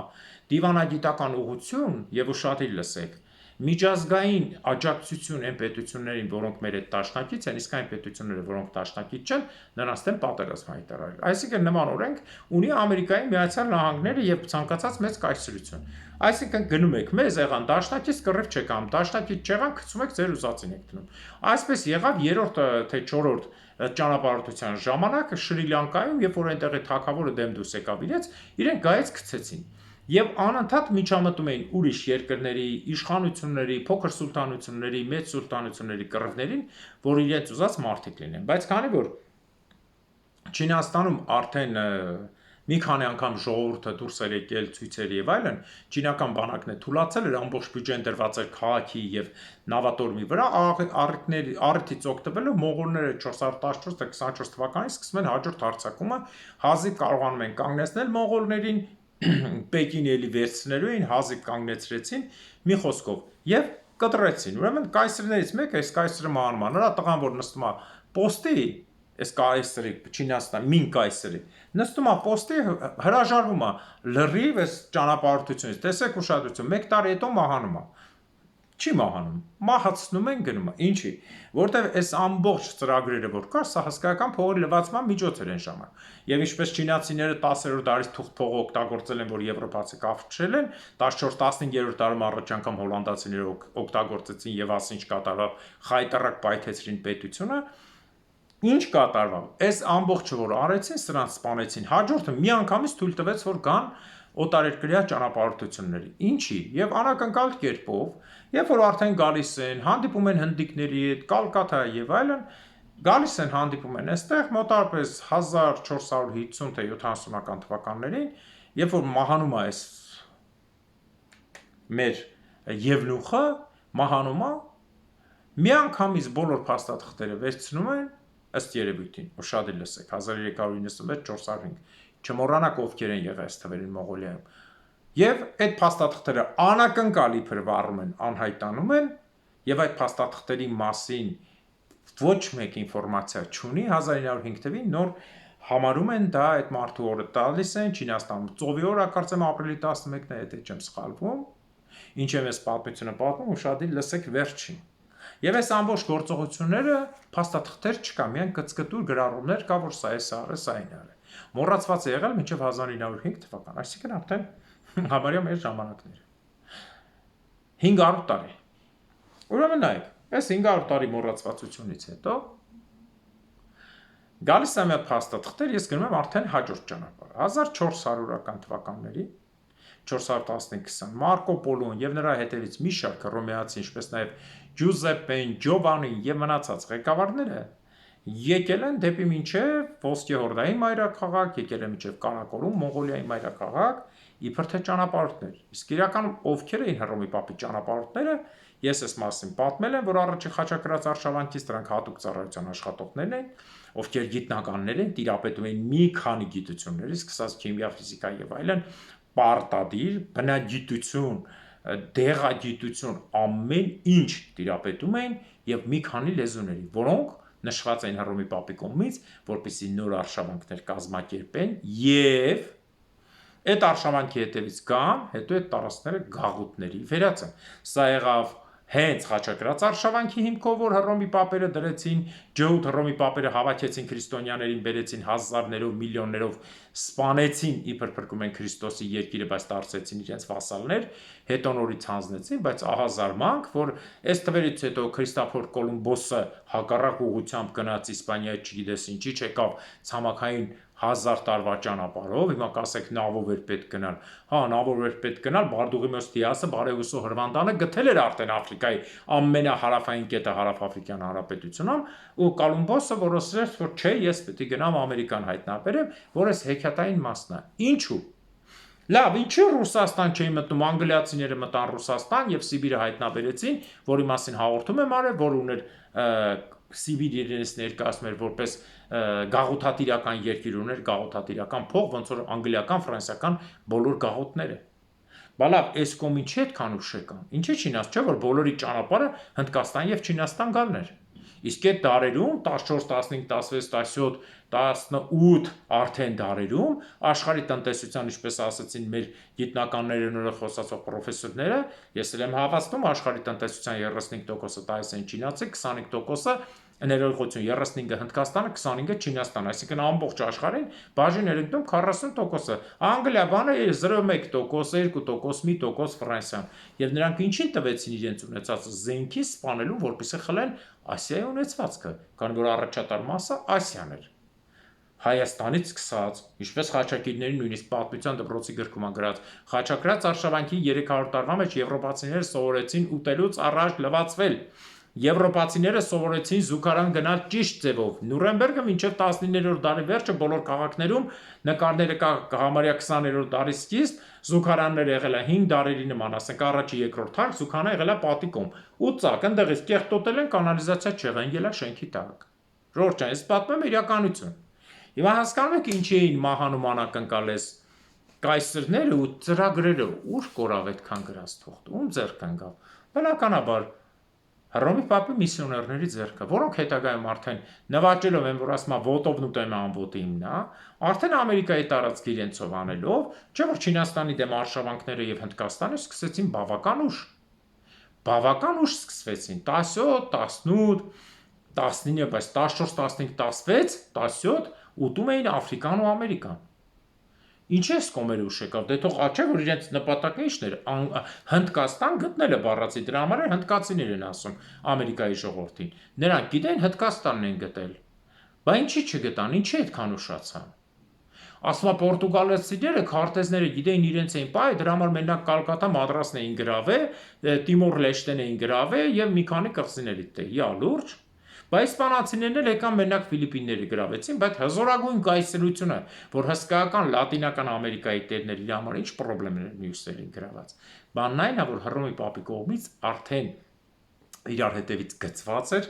դիվանագիտական ուղղություն եւ ուշադիր լսեք։ Միջազգային աջակցություն այն պետություններին, որոնք մեր հետ դաշնակից են, իսկ այն պետությունները, որոնք դաշնակից չեն, նրանց դեմ պատերազմ հայտարարել։ Այսինքն նման օրենք ունի Ամերիկայի Միացյալ Նահանգները եւ ցանկացած մեծ կայսրություն։ Այսինքն գնում եք մեզ եղան դաշնակից կռիվ չեկամ, դաշնակից չեղան գցում եք ձեր ուզածին եք դնում։ Այսպես եղավ երրորդ թե չորրորդ ճանապարհորդության ժամանակ Շրի Լանկայում, երբ որ այնտեղի թագավորը դեմ դուրս եկավ իրենք գայից գցեցին։ Եվ անընդհատ միջամտում էին ուրիշ երկրների, իշխանությունների, փոքր սուլտանությունների, մեծ սուլտանությունների կռիվներին, որ իրենց ուզած մարդիկ լինեն։ Բայց քանի որ Չինաստանում արդեն մի քանի անգամ ժողովուրդը դուրս էր եկել ցույցեր եւ այլն, չինական բանակն է թուլացել էր, ամբողջ բյուջեն դրված էր քաղաքի եւ նավատորմի վրա, առիթից օգտվելով մոնղոլները 414-24 թվականին սկսում են հաջորդ հարձակումը, հազիվ կարողանում են կանգնեցնել մոնղոլներին, Պեկին էլի վերցնելու էին, հազիվ կանգնեցրեցին, մի խոսքով, եւ կտրեցին։ Ուրեմն կայսրներից մեկը, այս կայսրը մանման, նրա տղան, որ նստում է պոստի, այս կայսրի Չինաստան, մին կայսրի, նստում է պոստի, հրաժարվում է լրիվ այս ճանապարհորդությունից։ Տեսեք ուշադրություն, 1 տարի հետո մահանում է։ Չի մահանում, մահացնում են գնում է։ Ինչի՞։ Որտեվ այս ամբողջ ծրագրերը որ կար, սա հսկայական փողի լվացման միջոց էր այն ժամանակ։ Եվ ինչպես չինացիները 10-րդ դարից թուղթ փողը օգտագործել են, որ եվրոպացի կավշել են, 14-15-րդ դարում առաջ անգամ հոլանդացիները օգտագործեցին եւ ասին ինչ կատարավ, խայտարակ պայթեցրին պետությունը։ Ինչ կատարվավ։ Այս ամբողջը որ արեցին, սրանց սպանեցին։ Հաջորդը միանգամից թույլ տվեց, որ կան օտարերկրյա ճանապարհորդությունների։ Ինչի։ Եվ անակնկալ կերպով, երբ որ արդեն գալիս են, հանդիպում են հնդիկների հետ, Կալկաթա եւ այլն, գալիս են հանդիպում են այստեղ մոտավորապես 1450 թե 70-ական թվականներին, երբ որ մահանում է այս մեր Եվնուխը, մահանում է, միանգամից բոլոր փաստաթղթերը վերցնում են ըստ երևույթին, ուշադիր լսեք, 1396-405, չմոռանաք ովքեր են եղել այս թվերին Մոնղոլիայում։ Եվ այդ փաստաթղթերը անակնկալ իբր վառում են, անհայտանում են, եւ այդ փաստաթղթերի մասին ոչ մեկ ինֆորմացիա չունի, 1905 թվին նոր համարում են դա այդ մարդու օրը տալիս են Չինաստանում։ Ծովի օրը կարծեմ ապրիլի 11-ն է, եթե չեմ սխալվում։ Ինչ եմ ես պատմությունը պատմում, ուշադիր լսեք վերջին։ Եվ այս ամբողջ գործողությունները փաստաթղթեր չկա, միայն կծկտուր գրառումներ կա, որ սա է, սա է, սա այն է։ Մոռացված է եղել մինչև 1905 թվական, այսինքն արդեն համարյա մեր ժամանակները։ 500 տարի։ Ուրեմն նայեք, այս 500 տարի մոռացվածությունից հետո գալիս է մի հատ փաստաթղթեր, ես գնում եմ արդեն հաջորդ ճանապարհը։ 1400-ական թվականների 415-20 Մարկո Պոլոն եւ նրա հետևից մի շարք հռոմեացի, ինչպես նաեւ Ջուզեպեն, Ջովանին եւ մնացած ղեկավարները եկել են դեպի մինչև Ոսկե Հորդայի մայրաքաղաք, եկել են մինչև Կանակորում, Մոնղոլիայի մայրաքաղաք, իբր թե ճանապարհորդներ։ Իսկ իրականում ովքեր էին Հռոմի Պապի ճանապարհորդները, ես այս մասին պատմել եմ, որ առաջի խաչակրաց արշավանքից դրանք հատուկ ծառայության աշխատողներն են, ովքեր գիտնականներ են, տիրապետում են մի քանի գիտությունների, սկսած քիմիա, ֆիզիկա եւ այլն, պարտադիր բնագիտություն, դեղագիտություն, ամեն ինչ տիրապետում են եւ մի քանի լեզուների, որոնք նշված են Հռոմի Պապի կողմից, որպեսզի նոր արշավանքներ կազմակերպեն եւ այդ արշավանքի հետևից կան, հետո այդ տարածքները գաղութների վերածեն։ Սա եղավ հենց խաչակրաց արշավանքի հիմքով, որ Հռոմի Պապերը դրեցին Ջհուդ Հռոմի պապերը հավաքեցին քրիստոնյաներին, բերեցին հազարներով, միլիոններով, սպանեցին իբր փրկում են Քրիստոսի երկիրը, բայց դարձեցին իրենց վասալներ, հետո նորից հանձնեցին, բայց ահա զարմանք, որ այս թվերից հետո Քրիստոֆոր Կոլումբոսը հակառակ ուղղությամբ գնաց Իսպանիա, չգիտես ինչի, չեկավ ցամաքային 1000 տարվա ճանապարհով, հիմա կասեք նավով էր պետք գնալ, հա նավով էր պետք գնալ, Բարդուղիմեոս Դիասը Բարեուսու Հրվանդանը գտել էր արդեն Աֆրիկայի ամենահարավային կետը Հարավաֆրիկյան Հանրապետությունում, ու Կոլումբոսը որոշեց, որ չէ, ես պետք է գնամ Ամերիկան հայտնաբերեմ, որ այս հեքիաթային մասն է։ Ինչու՞։ Լավ, ինչի Ռուսաստան չէի մտնում, անգլիացիները մտան Ռուսաստան եւ Սիբիրը հայտնաբերեցին, որի մասին հաղորդում եմ արել, որ ուներ Սիբիր իրենից ներկայացնում էր որպես գաղութատիրական երկիր ուներ, գաղութատիրական փող, ոնց որ անգլիական, ֆրանսիական բոլոր գաղութները։ Բա լավ, այս կողմին չի այդքան ուշ եկան։ Ինչի՞ Չինաս, չէ՞ որ բոլորի ճանապարհը Հնդկաստան եւ Չինաստան գալն էր։ Իսկ այդ դարերում 14, 15, 16, 17, 18 արդեն դարերում աշխարհի տնտեսության, ինչպես ասացին մեր գիտնականները նորը խոսացող պրոֆեսորները, ես էլ եմ հավաստում աշխարհի տնտեսության 35%-ը տալիս են չինացի, 25%-ը ներողություն 35-ը Հնդկաստանը, 25-ը Չինաստանը, այսինքն ամբողջ աշխարհին բաժին էր ընկնում 40%-ը, Անգլիա բանը 0.1%, 2%, 1% Ֆրանսիան, եւ նրանք ինչին տվեցին իրենց ունեցած զենքի սպանելու, որպեսզի խլեն Ասիայի ունեցվածքը, քանի որ առաջատար մասը Ասիան էր։ Հայաստանից սկսած, ինչպես Խաչակիրների նույնիսկ պատմության դպրոցի գրքում գրած, Խաչակրաց արշավանքի 300 տարվա մեջ եվրոպացիները սովորեցին ուտելուց առաջ լվացվել։ Եվրոպացիները սովորեցին զուգարան գնալ ճիշտ ձևով։ Նուրնբերգը մինչև 19-րդ դարի վերջը բոլոր քաղաքներում նկարները կա համարյա 20-րդ դարի սկիզբ, զուգարանները եղել է 5 դարերի նման, ասենք առաջի երկրորդ հարկ, զուգանը եղել է պատիկում։ Ու ծակ, ընդեղից կեղտոտել են, կանալիզացիա չեղեն ելա շենքի տակ։ Ժորժ ջան, ես պատմում եմ իրականություն։ Հիմա հասկանում եք ինչի էին մահանում անակնկալես կայսրները ու ծրագրերը, ուր կորավ այդքան գրած թուղթ, ում ձեռք ընկավ։ Բնականաբար Հռոմի պապի միսիոներների ձեռքը, որոնք հետագայում արդեն նվաճելով են, որ ասում է ոտով նուտեմ անվոտի իմնա, արդեն Ամերիկայի տարածքը իրենցով անելով, չէ՞ որ Չինաստանի դեմ արշավանքները եւ Հնդկաստանը սկսեցին բավական ուշ սկսվեցին, 17, 18, 19, բայց 14, 15, 16, 17 ուտում էին Աֆրիկան ու Ամերիկան։ Ինչ է սկոմերը ուշ եկավ, դե թող աչե որ իրենց նպատակը ի՞նչն էր, Հնդկաստան գտնելը բառացի, դրա համար էլ հնդկացիներ են ասում Ամերիկայի ժողովրդին, նրանք գիտեն Հնդկաստանն են գտել, բա ինչի չգտան, ինչի այդքան ուշացան։ Ասում է պորտուգալացիները քարտեզները գիտեին իրենց էին բայ, դրա համար մենակ Կալկատա Մադրասն էին գրավել, Տիմոր Լեշտեն էին գրավել եւ մի քանի կղզիների տեղ, հա լուրջ։ Բայց իսպանացիներն էլ եկան մենակ Ֆիլիպինները գրավեցին, բայց հզորագույն կայսրությունը, որ հսկայական Լատինական Ամերիկայի տերն էր, իր համար ինչ խնդիրներ մյուսներին գրաված։ Բանն այն է, որ Հռոմի պապի կողմից արդեն իրար հետևից գծված էր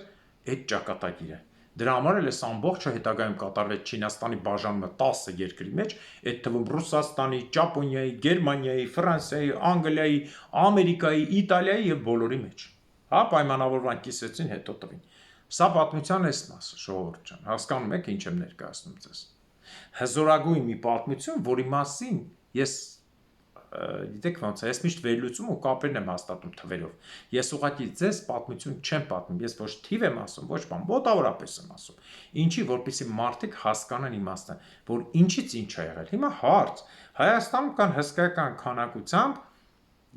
այդ ճակատագիրը։ Դրա համար էլ էս ամբողջը հետագայում կատարվեց Չինաստանի բաժանումը 10 երկրի մեջ, այդ թվում Ռուսաստանի, Ճապոնիայի, Գերմանիայի, Ֆրանսիայի, Անգլիայի, Ամերիկայի, Իտալիայի եւ բոլորի մեջ։ Հա պայմանավորման կիսեցին, հետո տվին։ Սա պատմության էս մասը, ժողովուրդ ջան, հասկանում եք ինչ եմ ներկայացնում ձեզ։ Հզորագույն մի պատմություն, որի մասին ես գիտեք ոնց է, ես միշտ վերլուծում ու կապերն եմ հաստատում թվերով։ Ես ուղղակի ձեզ պատմություն չեմ պատմում, ես ոչ թիվ եմ ասում, ոչ բան, մոտավորապես եմ ասում։ Ինչի, որպեսզի մարդիկ հասկանան իմաստը, որ ինչից ինչ է եղել։ Հիմա հարց, Հայաստանում կան հսկայական քանակությամբ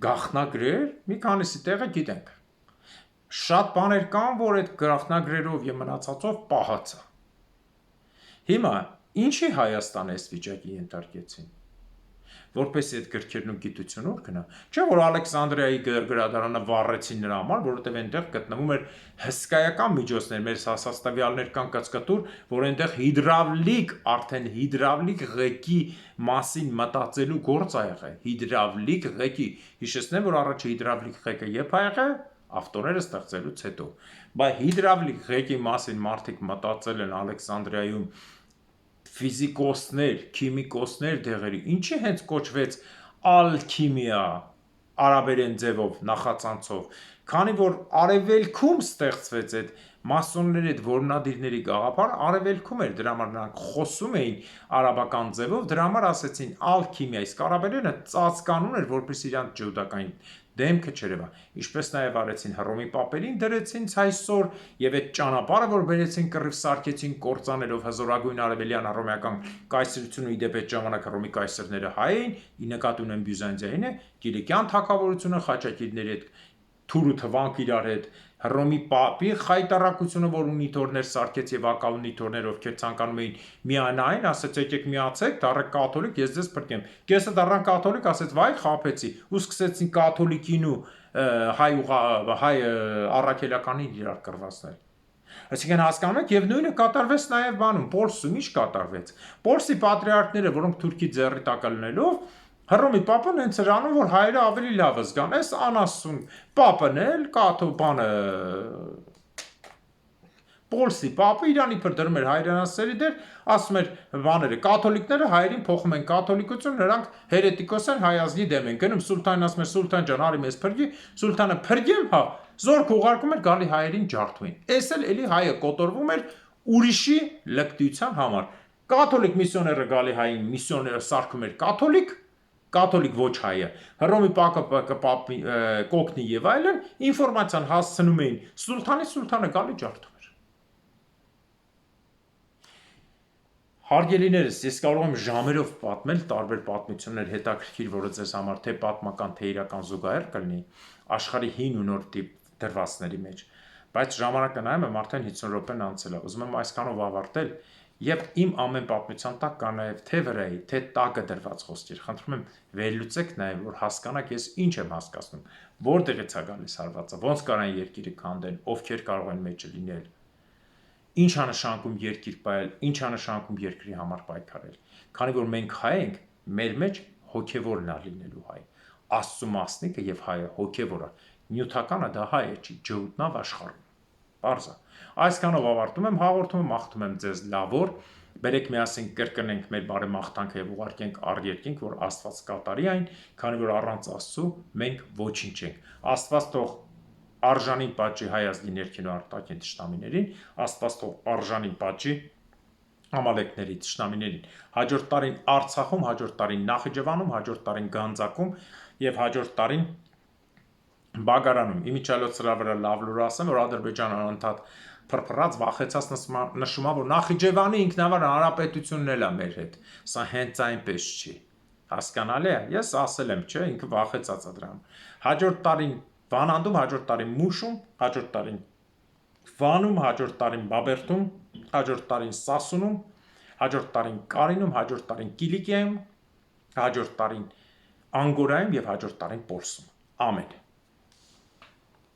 գաղտնագրեր, մի քանիսի տեղը գիտենք։ Շատ բաներ կան, որ այդ գաղտնագրերով եւ մնացածով պահած է։ Հիմա ինչի Հայաստանը այս վիճակի ենթարկեցին։ Որպես այդ գրքերն ու գիտությունը որ գնա։ Չէ՞ որ Ալեքսանդրիայի գրադարանը վառեցին նրա համար, որովհետև այնտեղ գտնվում էր հսկայական միջոցներ, մեր հասաստավյալներ կան կծկտուր, որ այնտեղ արդեն հիդրավլիկ ղեկի մասին մտածելու գործ ա եղել։ Հիդրավլիկ ղեկի։ Հիշեցնեմ, որ առաջ հիդրավլիկ ղեկը երբ ա եղել, ավտոները ստեղծելուց հետո։ Բայց հիդրավլիկ ղեկի մասին մարդիկ մտածել են Ալեքսանդրիայում ֆիզիկոսներ, քիմիկոսներ դեղերի, ինչի հենց կոչվեց ալքիմիա արաբերեն ձևով, նախածանցով, քանի որ արևելքում ստեղծվեց այդ մասոնների այդ որմնադիրների գաղափար, արևելքում էր, դրա համար նրանք խոսում էին արաբական ձևով, դրա համար ասեցին ալքիմիա, իսկ արաբերենը ծածկանուն էր, որպես իրանք ջուդական դեմքը չերևա, ինչպես նաև արեցին Հռոմի պապերին, դրեցին ցայսօր եւ այդ ճանապարհը, որ բերեցին կռիվ սարքեցին կործանելով հզորագույն արևելյան հռոմեական կայսրությունը, իդեպ այդ ժամանակ Հռոմի կայսրները հայ էին, ի նկատի ունեմ Բյուզանդիայինը, Կիլիկյան թագավորությունը խաչակիրների հետ թուրու թվանք իրար հետ, Հռոմի պապի խայտարակությունը, որ ունիտորներ սարքեց եւ ակալունիտորներ, ովքեր ցանկանում էին միանային, ասեց եկեք միացեք, դառեք կաթոլիկ, ես ձեզ փրկեմ։ Կեսը դառան կաթոլիկ, ասեց վայ, խաբեցի, ու սկսեցին կաթոլիկին ու հայ առաքելականին իրար կռվածնել։ Այսինքն հասկանում եք, եւ նույնը կատարվեց նաեւ բանում, Պոլսում ինչ կատարվեց։ Պոլսի պատրիարքները, որոնք Թուրքի ձեռի տակ լինելով, Հռոմի պապան հենց նրանում, որ հայերը ավելի լավ զգան, այս անասուն պապն էլ կաթոբանը Պոլսի պապը Իրանի փր դրում էր հայրենասերի դեր, ասում էր բաները, կաթոլիկները հայերին փոխում են կաթոլիկություն, նրանք հերետիկոս են, հայ ազգի դեմ են գնում, սուլթանն ասում էր սուլթան ջան, արի մեզ փրկի, սուլթանը փրկեմ, հա, զորք ուղարկում էր գալի հայերին ջարդուին։ Էս էլ էլի հայը կոտորվում էր ուրիշի լկտիության համար։ Կաթոլիկ միսիոները գալի հային միսիոները սարքում էր կաթոլիկ ոչ հայը, Հռոմի պապը կոկնի եւ այլն, ինֆորմացիան հասցնում էին սուլթանը գալի ջարդում էր։ Հարգելիներս, ես կարող եմ ժամերով պատմել տարբեր պատմություններ հետաքրքիր, որը ձեզ համար թե պատմական, թե իրական զուգահեռ կլինի աշխարհի հին ու նոր տիպ դրվածների մեջ, բայց ժամանակը նայում եմ արդեն 50 րոպեն անցել է, ուզում եմ այսքանով ավարտել եւ իմ ամեն պատմության տակ կա նաեւ թե վրայի, թե տակը դրված խոսքեր, խնդրում եմ վերլուծեք նաեւ, որ հասկանաք ես ինչ եմ հասկացնում, որտեղից է գալիս հարվածը, ոնց կարան երկիրը քանդեն, ովքեր կարող են մեջը լինել, ինչ է նշանակում երկիր պահել, ինչ է նշանակում երկրի համար պայքարել, քանի որ մենք հայ ենք, մեր մեջ հոգևորն է լինելու հայ, Աստծո մասնիկը եւ հայը հոգևորը, նյութականը դա հայը չի, ջհուդնավ աշխարհում, պարզ է, այսքանով ավարտում եմ հաղորդումը, մաղթում եմ ձեզ լավոր, բերեք միասին կրկնենք մեր բարեմաղթանքը եւ ուղարկենք առ երկինք, որ Աստված կատարի այն, քանի որ առանց Աստծո մենք ոչինչ ենք, Աստված թող արժանին պատժի հայ ազգի ներքին ու արտաքին թշնամիներին, Աստված թող արժանին պատժի ամալեկների թշնամիներին, հաջորդ տարին Արցախում, հաջորդ տարին Նախիջևանում, հաջորդ տարին Գանձակում եւ հաջորդ տարին Բագարանում։ Իմիջիայլոց սրա վրա լավ լուր ասեմ, որ Ադրբեջանը անընդհատ փրփրած վախեցած նշումա, որ Նախիջևանի ինքնավար հանրապետությունն էլ է մեր հետ։ Սա հենց այնպես չի։ Հասկանալի է։ Ես ասել եմ, չէ, ինքը վախեցած է դրան։ Հաջորդ տարին Վանանդում, հաջորդ տարին Մուշում, հաջորդ տարին Վանում, հաջորդ տարին Բաբերդում, հաջորդ տարին Սասունում, հաջորդ տարին Կարինում, հաջորդ տարին Կիլիկիայում, հաջորդ տարին Անգորայում եւ հաջորդ տարին Պոլսում։ Ամեն